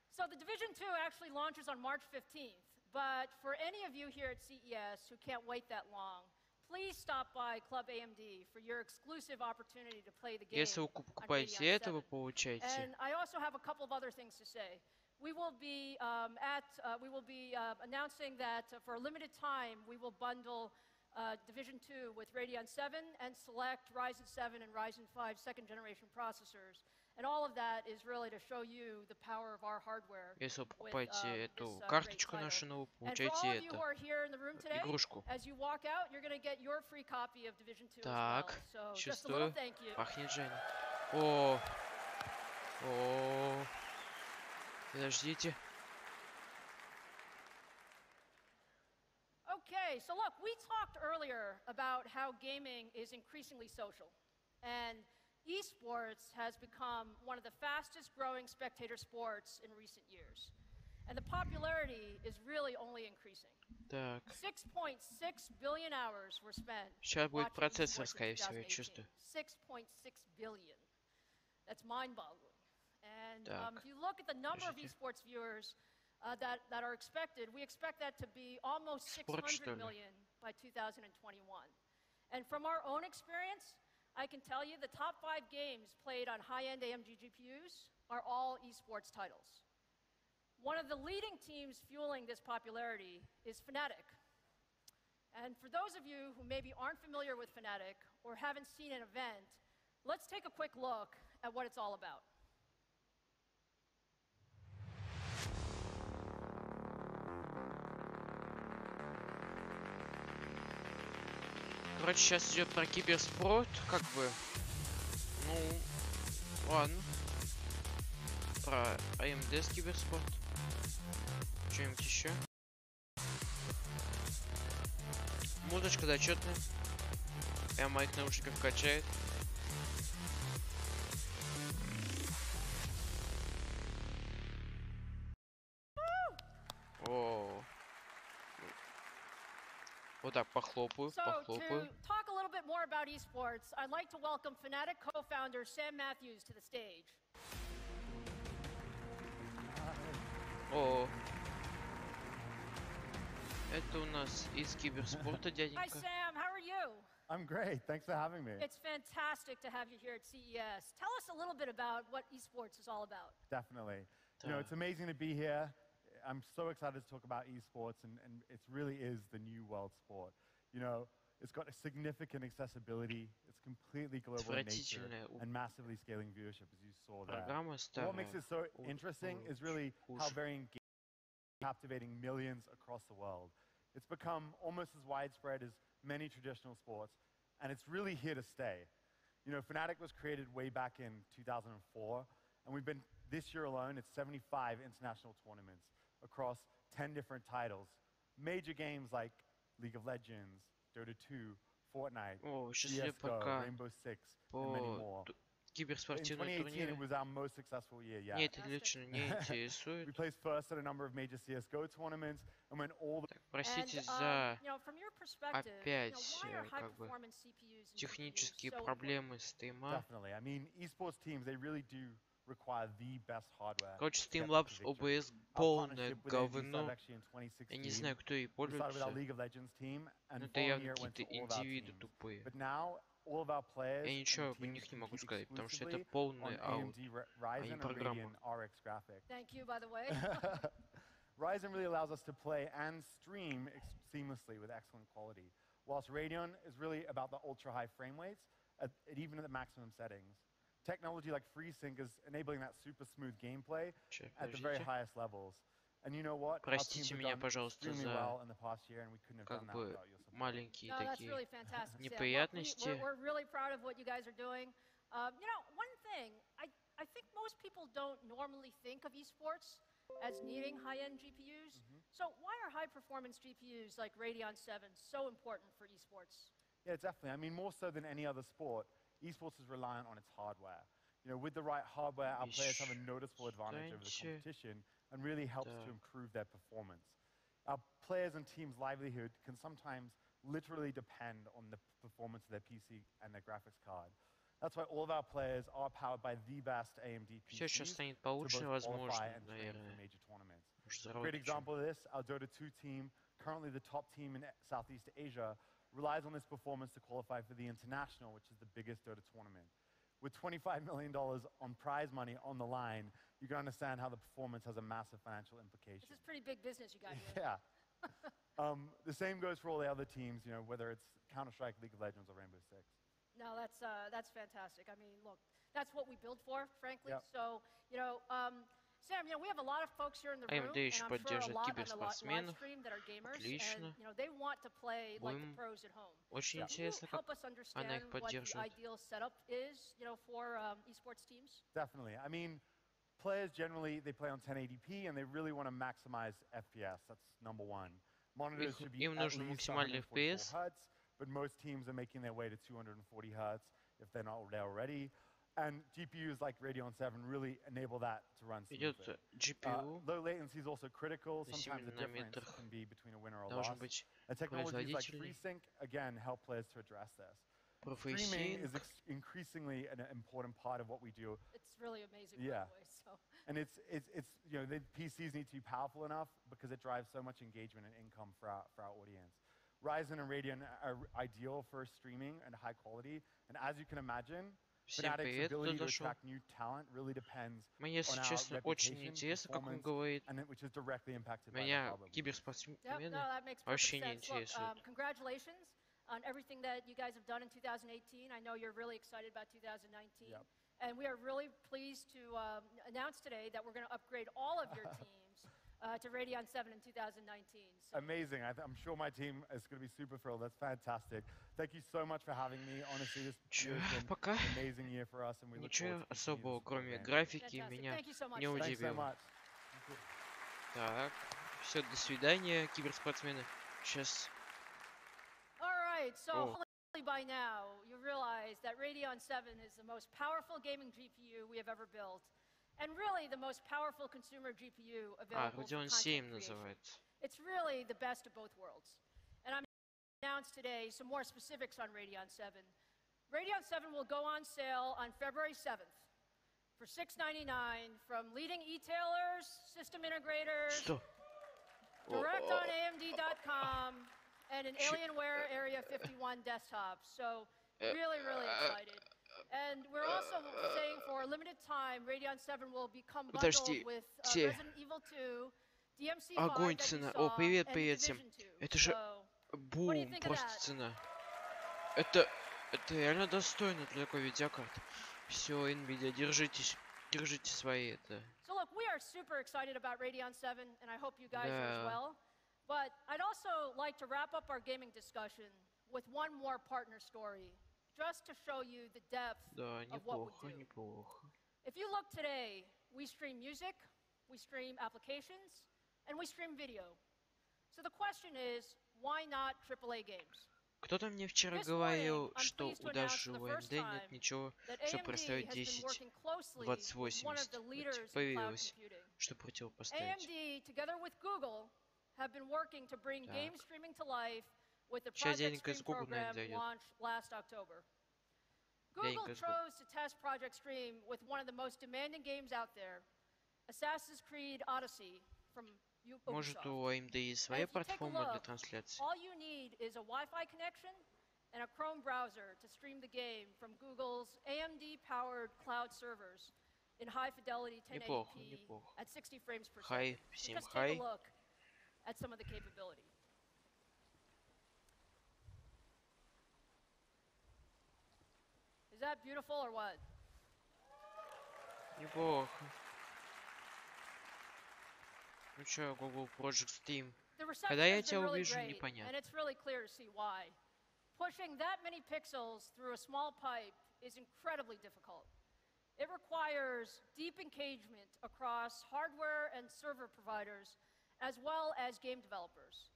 So the Division 2 actually launches on March 15th. But for any of you here at CES who can't wait that long, please stop by Club AMD for your exclusive opportunity to play the game. Если вы покупаете это, вы получаете. And I also have a couple of other things to say. We will be announcing that for a limited time we will bundle Division 2 with Radeon 7 and select Ryzen 7 and Ryzen 5 second generation processors. And all of that is really to show you the power of our hardware. Если вы покупаете эту карточку нашу новую, получаете эту игрушку. Так, чувствую. Пахнет Женя. О, подождите. Okay, so look, we talked earlier about how gaming is increasingly social. And esports has become one of the fastest growing spectator sports in recent years. And the popularity is really only increasing. Так. 6.6 billion hours were spent. Сейчас будет процессор, скорее всего, я чувствую. 6.6 billion. That's mind-boggling. And if you look at the number of esports viewers that are expected, we expect that to be almost 600 million by 2021. And from our own experience, I can tell you the top 5 games played on high-end AMD GPUs are all esports titles. One of the leading teams fueling this popularity is Fnatic. And for those of you who maybe aren't familiar with Fnatic or haven't seen an event, let's take a quick look at what it's all about. Короче, сейчас идет про киберспорт, как бы. Ну, ладно. Про AMD с киберспорт. Что-нибудь еще? Музычка зачетная. Прям моих наушников качает. О. Вот так похлопаю, похлопаю. To talk a little bit more about esports, I'd like to welcome Fnatic co-founder Sam Matthews to the stage. О. Это у нас из киберспорта, дяденька. Hi Sam, how are you? I'm great. Thanks for having me. It's fantastic to have you here at CES. Tell us a little bit about what esports is all about. Definitely. You know, it's amazing to be here. I'm so excited to talk about esports, and it really is the new world sport. You know, It's got a significant accessibility. It's completely global in nature and massively scaling viewership, as you saw there. What makes it so interesting is really how very engaging, captivating millions across the world. It's become almost as widespread as many traditional sports, and it's really here to stay. You know, Fnatic was created way back in 2004, and we've been, this year alone, it's 75 international tournaments across 10 different titles. Major games like League of Legends, Dota 2, Fortnite, CSGO, Rainbow Six, and many more. In 2018, it was our most successful year yet. We placed first at a number of major CSGO tournaments and went all the... Простите за опять как бы технические проблемы стрима. Definitely. I mean, esports teams, they really do require the best hardware. Короче, Streamlabs OBS полное говно. Я не знаю, кто ей пользуется. Но это явно какие-то индивиды тупые. Я ничего по них не могу сказать, потому что это полный аут, а не программа. Ryzen really allows us to play and stream seamlessly with excellent quality, whilst Radeon is really about the ultra-high frame rates, even at the maximum settings. Technology like FreeSync is enabling that super smooth gameplay at the very highest levels. And you know what? Простите меня, пожалуйста, за как бы маленькие такие неприятности. We're really proud of what you guys are doing. You know, one thing, I think most people don't normally think of esports as needing high-end GPUs. So why are high-performance GPUs like Radeon 7 so important for esports? Yeah, definitely. I mean, more so than any other sport, esports is reliant on its hardware. You know, with the right hardware, our players have a noticeable advantage over the competition and really helps to improve their performance. Our players and teams' livelihood can sometimes literally depend on the performance of their PC and their graphics card. That's why all of our players are powered by the best AMD PCs to both qualify and train for major tournaments. A great example of this, our Dota 2 team, currently the top team in Southeast Asia, relies on this performance to qualify for the International, which is the biggest Dota tournament. With $25 million on prize money on the line, you can understand how the performance has a massive financial implication. This is pretty big business you got here. Yeah. The same goes for all the other teams, you know, whether it's Counter-Strike, League of Legends, or Rainbow Six. No, that's fantastic. I mean, look, that's what we build for, frankly. So, you know, Sam, you know, we have a lot of folks here in the room, and I'm sure a lot on the live stream that are gamers, and you know, they want to play like the pros at home. Очень интересно, как она их поддерживает. What the ideal setup is, you know, for esports teams? Definitely. I mean, players generally, they play on 1080p, and they really want to maximize FPS. That's number one. Monitors should be at least 144 Hz, but most teams are making their way to 240 Hz if they're not there already. And GPUs like Radeon 7 really enable that to run smoothly. Low latency is also critical. Sometimes the difference can be between a winner or a loss. And technologies like FreeSync, again, help players to address this. Streaming is increasingly an important part of what we do. It's really amazing, by the way. So. And it's you know, the PCs need to be powerful enough because it drives so much engagement and income for our audience. Ryzen and Radeon are ideal for streaming and high quality. And as you can imagine, Fnatic's ability to attract new talent really depends on our reputation, performance, and which is directly impacted by the hardware. No, that makes perfect sense. Look, congratulations on everything that you guys have done in 2018. I know you're really excited about 2019. And we are really pleased to announce today that we're going to upgrade all of your teams to Radeon 7 in 2019. So. Amazing. I'm sure my team is going to be super thrilled. That's fantastic. Thank you so much for having me. Honestly, this year has been an amazing year for us, and we look forward to особого, кроме графики, меня не удивило. Так, все, до свидания, киберспортсмены. Сейчас. All right, so hopefully by now you realize that Radeon 7 is the most powerful gaming GPU we have ever built. And really the most powerful consumer GPU available for content creation. It's really the best of both worlds. And I'm going to announce today some more specifics on Radeon 7. Radeon 7 will go on sale on February 7th for $699 from leading e-tailers, system integrators, direct on AMD.com, and an Alienware Area 51 desktop. So really, really excited. And we're also saying for a limited time, Radeon 7 will become bundled with Resident Evil 2, DMC5 Огонь цена. О, привет, привет всем. Это же бум, просто цена. Это реально достойно для такой видеокарты. Все, Nvidia, держите свои это. So look, we are super excited about Radeon 7, and I hope you guys are as well. But I'd also like to wrap up our gaming discussion with one more partner story, just to show you the depth of what we do. If you look today, we stream music, we stream applications, and we stream video. So the question is, why not AAA games? Кто-то мне вчера говорил, что даже у AMD нет ничего, что проставить 10-2080. Появилось, что противопоставить. Сейчас денег из Google, наверное, дойдет. Google chose to test Project Stream with one of the most demanding games out there, Assassin's Creed Odyssey from Ubisoft. Может, у AMD есть своя платформа для трансляции? All you need is a Wi-Fi connection and a Chrome browser to stream the game from Google's AMD-powered cloud servers in high-fidelity 1080p at 60 frames per second. Just take a look at some of the capability. Is that beautiful or what? Неплохо. Ну чё, Google Project Steam. Когда я тебя увижу, непонятно. And it's really clear to see why. Pushing that many pixels through a small pipe is incredibly difficult. It requires deep engagement across hardware and server providers, as well as game developers.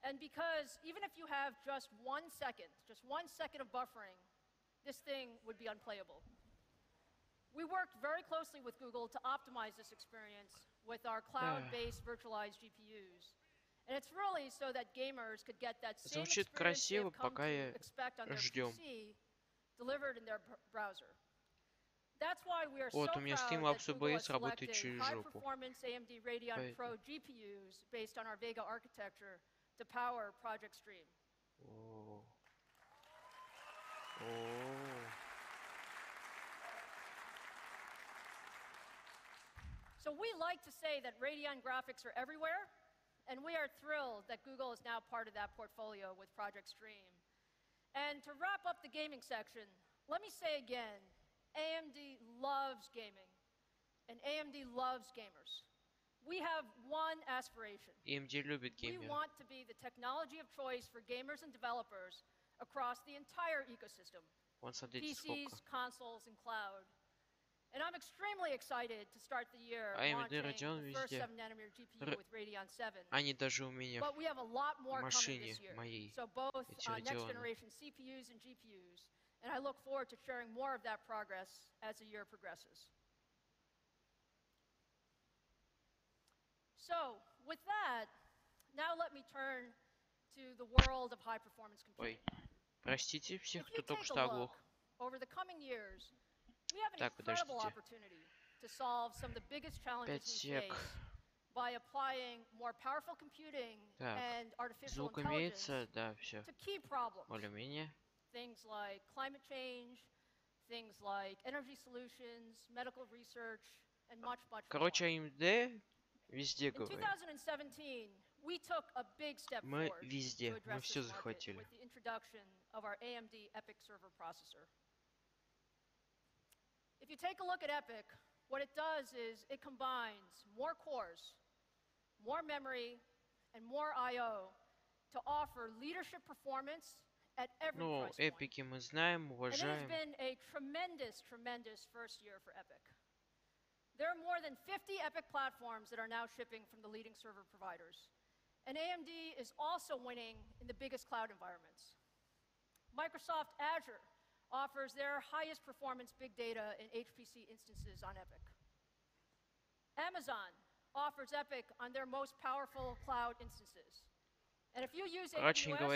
And because even if you have just 1 second of buffering, this thing would be unplayable. We worked very closely with Google to optimize this experience with our cloud-based virtualized GPUs. And it's really so that gamers could get that same experience they've come to expect on their PC delivered in their browser. That's why we are so proud that Google has selected high-performance AMD Radeon Pro GPUs based on our Vega architecture to power Project Stream. So we like to say that Radeon graphics are everywhere, and we are thrilled that Google is now part of that portfolio with Project Stream. And to wrap up the gaming section, let me say again, AMD loves gaming, and AMD loves gamers. We have one aspiration. AMD любит геймеров. We want to be the technology of choice for gamers and developers across the entire ecosystem. PCs, consoles, and cloud. And I'm extremely excited to start the year launching the first 7nm GPU with Radeon 7. Они даже у меня But we have a lot more coming this year. моей So both next generation CPUs and GPUs. And I look forward to sharing more of that progress as the year progresses. So, with that, now let me turn to the world of high-performance computing. Простите всех, кто только что оглох. Over the coming years, we have an incredible opportunity to solve some of the biggest challenges we face by applying more powerful computing and artificial intelligence to key problems. Things like climate change, things like energy solutions, medical research, and much more. Короче, AMD везде говорит. In 2017, we took a big step forward to address this market with the introduction of our AMD EPYC server processor. If you take a look at EPYC, what it does is it combines more cores, more memory, and more I/O to offer leadership performance at every price point. Эпики мы знаем, уважаем. And it has been a tremendous first year for EPYC. There are more than 50 EPYC platforms that are now shipping from the leading server providers. And AMD is also winning in the biggest cloud environments. Microsoft Azure offers their highest performance big data in HPC instances on EPYC. Amazon offers EPYC on their most powerful cloud instances. And if you use AWS, you can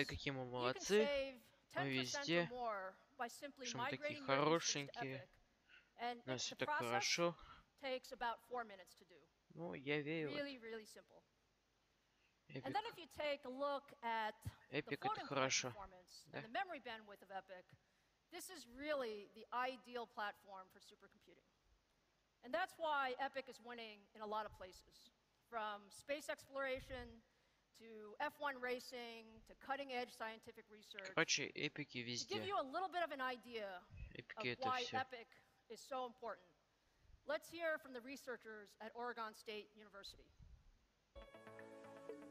save 10% or more by simply migrating your instance to EPYC. And the process takes about 4 minutes to do. Really simple. And then if you take a look at the floating point performance and the memory bandwidth of EPYC, this is really the ideal platform for supercomputing. And that's why EPYC is winning in a lot of places, from space exploration to F1 racing, to cutting-edge scientific research. Короче, эпики To везде. give you a little bit of an idea Эпики of это why все. EPIC is so important, let's hear from the researchers at Oregon State University.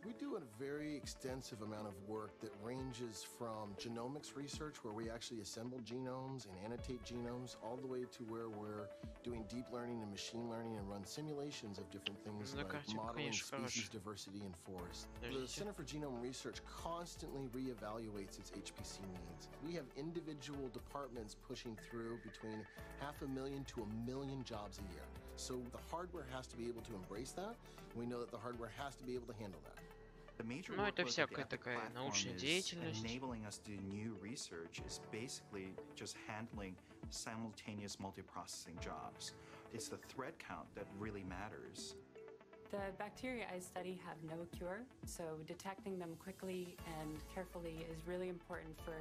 We do a very extensive amount of work that ranges from genomics research, where we actually assemble genomes and annotate genomes, all the way to where we're doing deep learning and machine learning and run simulations of different things like modeling species diversity in forests. The Center for Genome Research constantly reevaluates its HPC needs. We have individual departments pushing through between 500,000 to 1 million jobs a year. So the hardware has to be able to embrace that. We know that the hardware has to be able to handle that. Ну, это всякая такая научная деятельность. Enabling us to do new research is basically just handling simultaneous multiprocessing jobs. It's the thread count that really matters. The bacteria I study have no cure, so detecting them quickly and carefully is really important for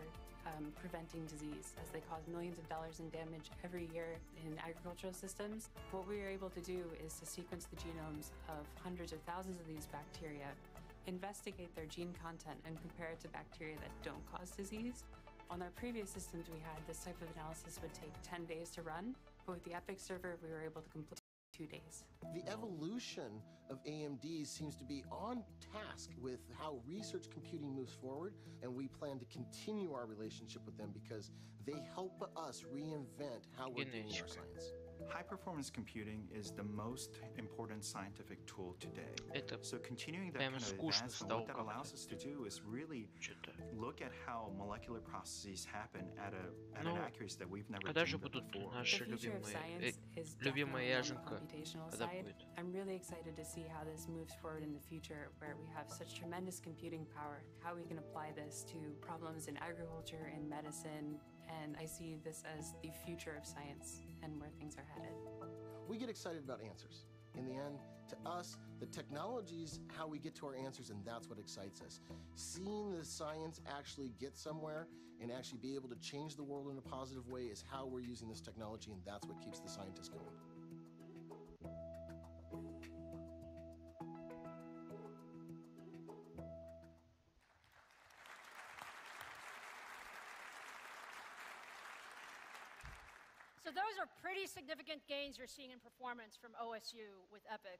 preventing disease, as they cause millions of dollars in damage every year in agricultural systems. What we are able to do is to sequence the genomes of hundreds of thousands of these bacteria, investigate their gene content, and compare it to bacteria that don't cause disease. On our previous systems we had, this type of analysis would take 10 days to run, but with the EPIC server we were able to complete 2 days. The evolution of AMDs seems to be on task with how research computing moves forward, and we plan to continue our relationship with them because they help us reinvent how we're doing our science. High-performance computing is the most important scientific tool today. So continuing that kind of advancement, what that allows us to do is really look at how molecular processes happen at an accuracy that we've never dreamed of before. Наши любимая яженка. I'm really excited to see how this moves forward in the future, where we have such tremendous computing power, how we can apply this to problems in agriculture and medicine, and I see this as the future of science and where things are headed. We get excited about answers. In the end, to us, the technology's how we get to our answers, and that's what excites us. Seeing the science actually get somewhere and actually be able to change the world in a positive way is how we're using this technology, and that's what keeps the scientists going. So those are pretty significant gains you're seeing in performance from OSU with EPIC.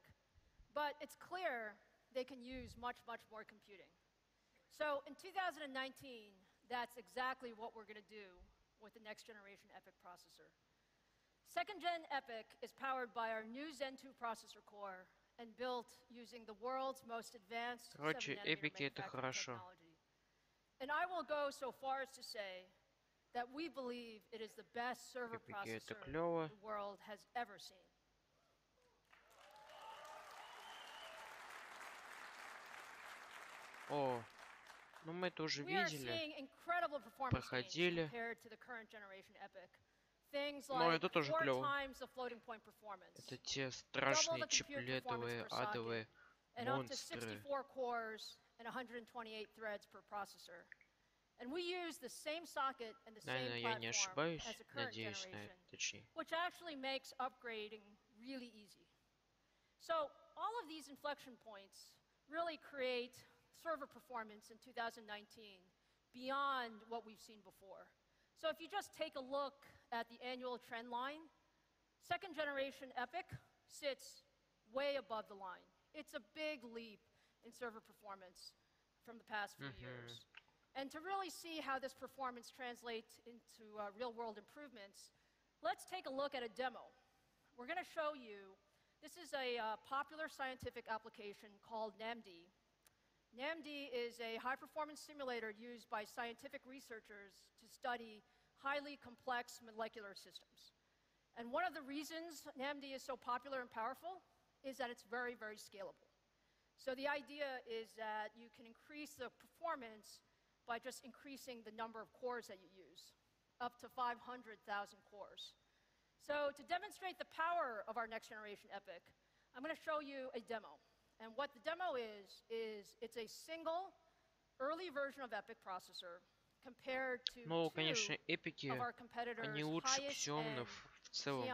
But it's clear they can use much, much more computing. So in 2019, that's exactly what we're going to do with the next generation EPIC processor. Second gen EPIC is powered by our new Zen 2 processor core and built using the world's most advanced 7nm manufacturing technology. And I will go so far as to say that we believe it is the best server processor the world has ever seen. О, ну мы это уже видели, проходили. Но это тоже клево. Это те страшные чиплетовые адовые монстры. And we use the same socket and the same platform as a current generation, which actually makes upgrading really easy. So all of these inflection points really create server performance in 2019 beyond what we've seen before. So if you just take a look at the annual trend line, second generation EPIC sits way above the line. It's a big leap in server performance from the past few years. And to really see how this performance translates into real-world improvements, let's take a look at a demo. We're going to show you, this is a popular scientific application called NAMD. NAMD is a high-performance simulator used by scientific researchers to study highly complex molecular systems. And one of the reasons NAMD is so popular and powerful is that it's very, very scalable. So the idea is that you can increase the performance by just increasing the number of cores that you use, up to 500,000 cores. So to demonstrate the power of our next generation EPIC, I'm going to show you a demo. And what the demo is it's a single early version of EPIC processor compared to конечно, эпики, они лучше ксионов в целом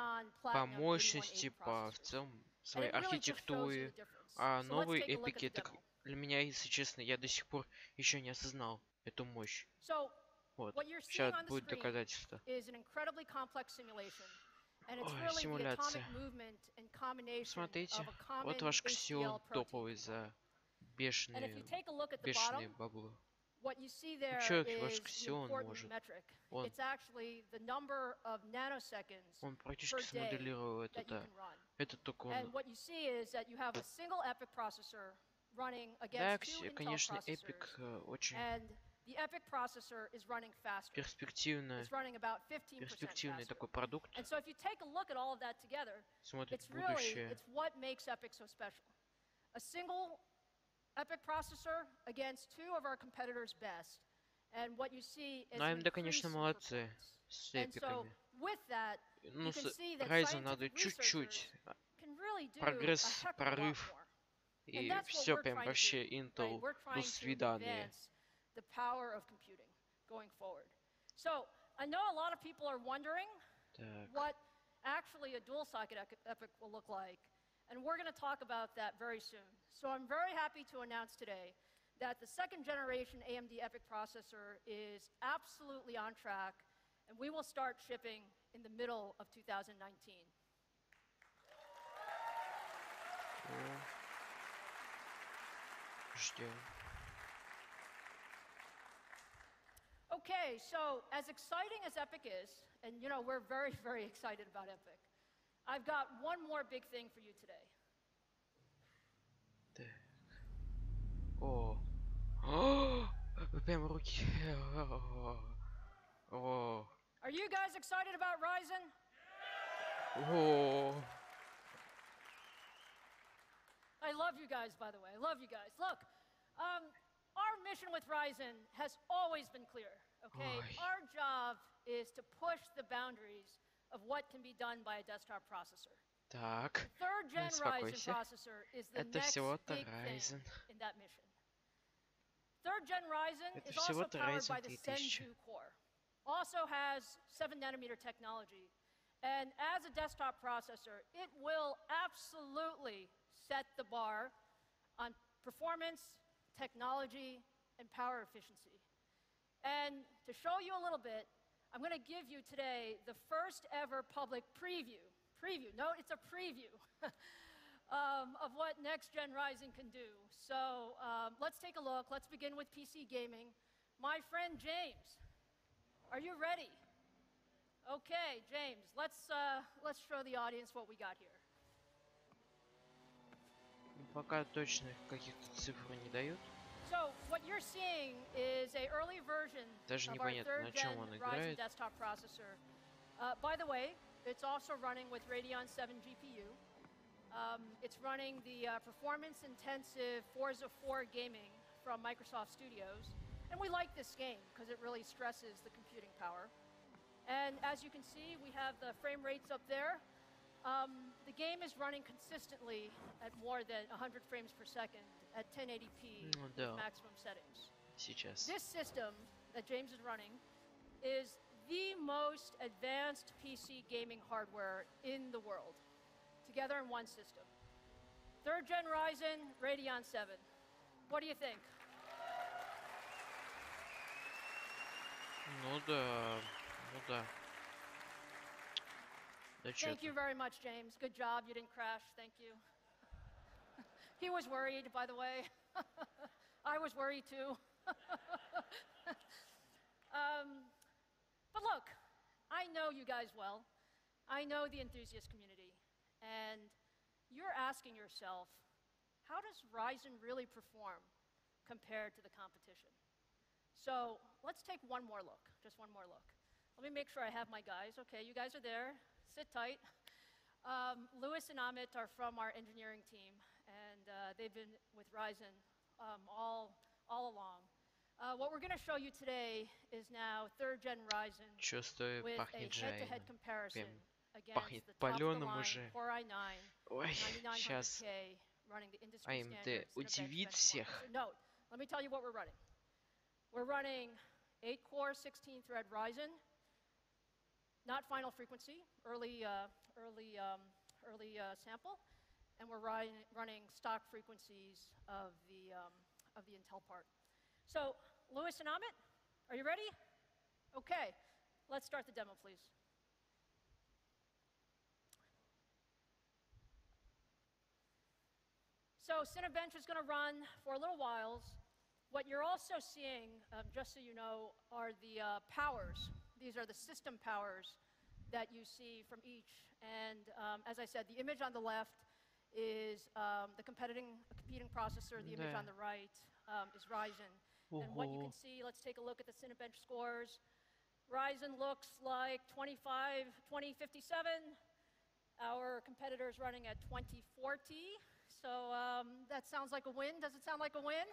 по мощности, в целом своей архитектуре, а новые эпики это Для меня, если честно, я до сих пор еще не осознал эту мощь. Вот. Сейчас будет доказательство. Ой, симуляция. Смотрите, вот ваш Ксион топовый за бешеные баблы. Чё ваш Ксион может? Он практически смоделировал это, да. Это только он. Да, конечно, Epic очень перспективный такой продукт. Смотрит в будущее. Но AMD, конечно, молодцы с эпиками. Ну, с Ryzen надо чуть-чуть прогресс, прорыв. И все прям вообще Intel, до свидания. The power of computing going forward. So, I know a lot of people are wondering what actually a dual-socket EPIC will look like, and we're going to talk about that very soon. So I'm very happy to announce today that the second generation AMD EPIC processor is absolutely on track, and we will start shipping in the middle of 2019. Ждем. Okay, so as exciting as EPIC is, and you know, we're very, very excited about EPIC, I've got one more big thing for you today. О, прям руки. О. Are you guys excited about Ryzen? О. I love you guys, by the way. I love you guys. Look, our mission with Ryzen has always been clear, okay? Our job is to push the boundaries of what can be done by a desktop processor. Так, the third gen Ryzen processor is the next big thing in that mission. Third gen Ryzen is also powered by the Zen 2 core. Also has 7nm technology. And as a desktop processor, it will absolutely set the bar on performance, technology, and power efficiency. And to show you a little bit, I'm going to give you today the first ever public preview. No, it's a preview of what next-gen Ryzen can do. So let's take a look. Let's begin with PC gaming. My friend James, are you ready? Okay, James, let's show the audience what we got here. Пока точных каких-то цифр не дают. So what you're seeing is a early version of our third gen Ryzen desktop processor. By the way, it's also running with Radeon 7 GPU. It's running the performance-intensive Forza 4 gaming from Microsoft Studios. And we like this game because it really stresses the computing power. And as you can see, we have the frame rates up there. The game is running consistently at more than 100 frames per second at 1080p with maximum settings. This system that James is running is the most advanced PC gaming hardware in the world, together in one system. Third gen Ryzen, Radeon 7. What do you think? Ну да. Thank you very much, James. Good job. You didn't crash. Thank you. He was worried, by the way. I was worried too. But look, I know you guys well. I know the enthusiast community. And you're asking yourself, how does Ryzen really perform compared to the competition? So let's take one more look, just one more look. Let me make sure I have my guys. Okay, you guys are there. Sit tight. Louis and Amit are from our engineering team, and they've been with Ryzen all along. What we're going to show you today is now third gen Ryzen with a head-to-head comparison against the top-of-the-line Core i9 9900K running the industry standard удивит всех. Note, let me tell you what we're running. We're running 8-core, 16-thread Ryzen, not final frequency, early sample, and we're running stock frequencies of the Intel part. So, Louis and Amit, are you ready? Okay, let's start the demo, please. So Cinebench is going to run for a little while. What you're also seeing, just so you know, are the powers. These are the system powers that you see from each. And as I said, the image on the left is the competing processor. The image on the right is Ryzen. And what you can see, let's take a look at the Cinebench scores. Ryzen looks like 2057. Our competitor is running at 2040. So that sounds like a win. Does it sound like a win?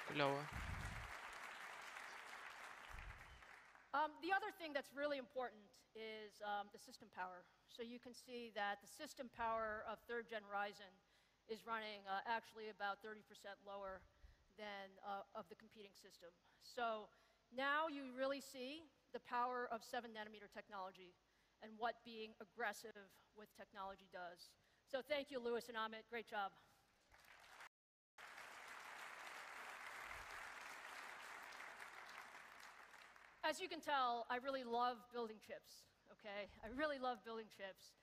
Hello. The other thing that's really important is the system power. So you can see that the system power of 3rd Gen Ryzen is running actually about 30% lower than of the competing system. So now you really see the power of 7-nanometer technology and what being aggressive with technology does. So thank you, Louis and Amit. Great job. As you can tell, I really love building chips, okay? I really love building chips.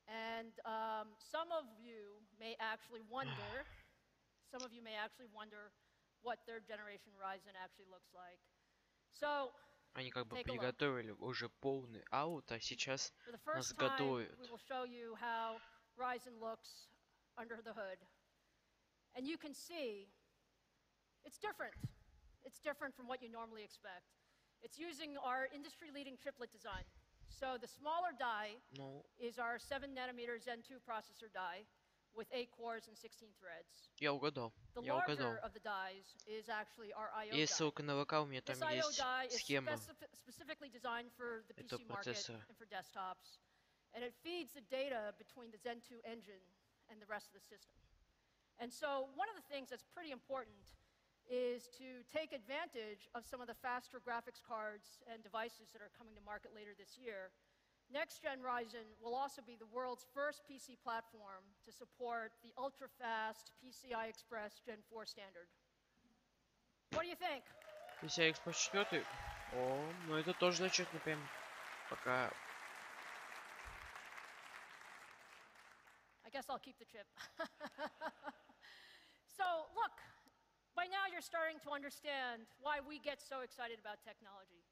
And some of you may actually wonder what 3rd generation Ryzen actually looks like. So, они как бы приготовили уже полный аут, а сейчас нас готовят. We will show you how Ryzen looks under the hood. And you can see it's different. It's different from what you normally expect. It's using our industry-leading chiplet design. So the smaller die is our 7-nanometer Zen 2 processor die with 8 cores and 16 threads. Я угадал. The larger of the dies is actually our I/O die. Есть ссылка на ВК, у меня там есть схема specifically designed for the PC market and for desktops. And it feeds the data between the Zen 2 engine and the rest of the system. And so one of the things that's pretty important is to take advantage of some of the faster graphics cards and devices that are coming to market later this year. Next-gen Ryzen will also be the world's first PC platform to support the ultra-fast PCI Express Gen 4 standard. What do you think? PCI Express 4? О, ну это тоже зачетно прям. Пока... I guess I'll keep the chip. So, look, by now you're starting to understand why we get so excited about technology.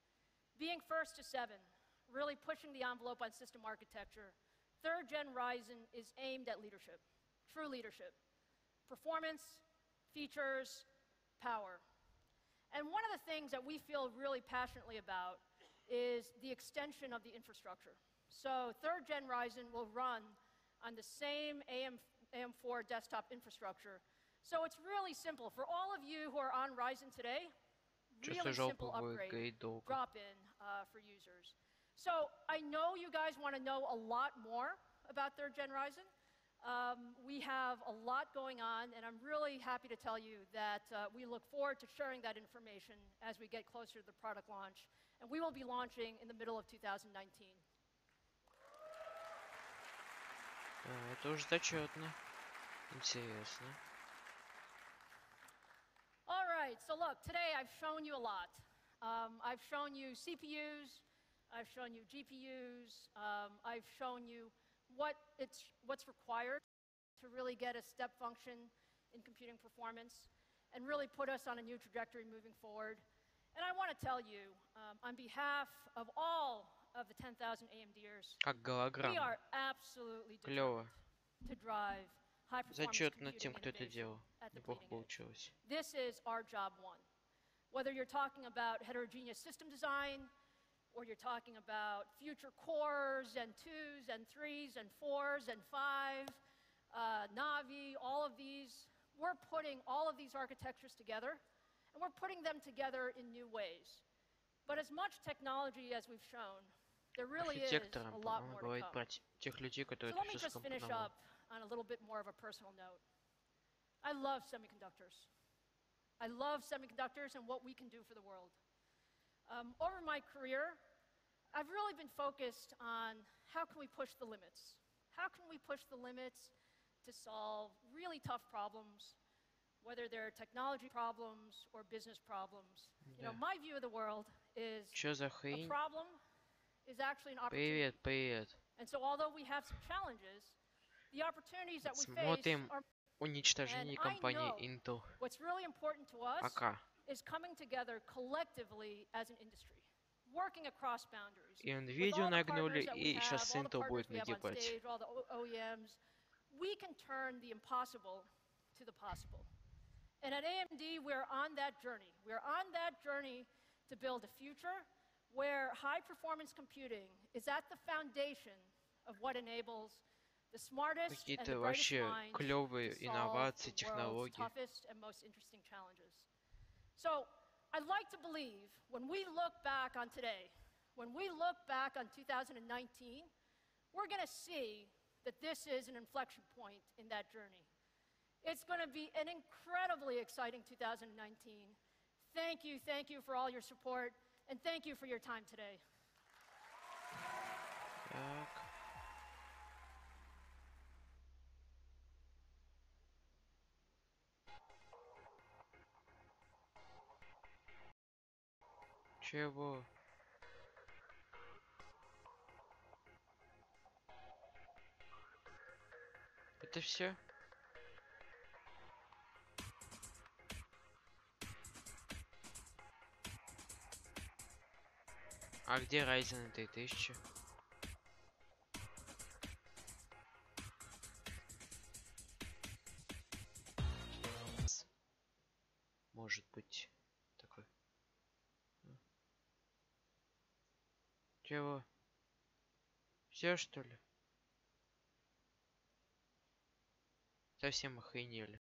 Being first to 7, really pushing the envelope on system architecture, 3rd Gen Ryzen is aimed at leadership, true leadership. Performance, features, power. And one of the things that we feel really passionately about is the extension of the infrastructure. So 3rd Gen Ryzen will run on the same AM4 desktop infrastructure. So it's really simple. For all of you who are on Ryzen today, really simple upgrade, drop-in for users. So I know you guys want to know a lot more about 3rd Gen Ryzen. We have a lot going on, and I'm really happy to tell you that we look forward to sharing that information as we get closer to the product launch. And we will be launching in the middle of 2019. Это уже зачетно. Интересно. All right, so look, today I've shown you a lot. I've shown you CPUs, I've shown you GPUs, I've shown you what's required to really get a step function in computing performance and really put us on a new trajectory moving forward. And I want to tell you, on behalf of all of the 10,000 AMDers, we are absolutely determined to drive high-performance computing innovation at the bleeding edge. This is our job one. Whether you're talking about heterogeneous system design, or you're talking about future cores and 2s and 3s and 4s and 5, Navi, all of these, we're putting all of these architectures together, and we're putting them together in new ways. But as much technology as we've shown, there really is a lot more to come. So let me just finish up on a little bit more of a personal note. I love semiconductors. I love semiconductors and what we can do for the world. Over my career, I've really been focused on how can we push the limits. how can we push the limits to solve really tough problems, whether they're technology problems or business problems. You know, my view of the world is a problem is actually an opportunity. Привет. And so although we have some challenges, the opportunities that we face are уничтожение компании Intel. What's really important to us is coming together collectively as an industry, working across boundaries. И Nvidia нагнули, и сейчас Intel будет нагибать. All the OEMs, we can turn the impossible to the possible. And at AMD, we're on that journey. We're on that journey to build a future where high-performance computing is at the foundation of what enables the smartest and the brightest minds to solve the world's toughest and most interesting challenges. So I'd like to believe when we look back on today, when we look back on 2019, we're going to see that this is an inflection point in that journey. It's going to be an incredibly exciting 2019. Thank you for all your support, and thank you for your time today. Чего? Это все? А где Ryzen 3000? Может быть такой. Чего? Все, что ли? Совсем охренели.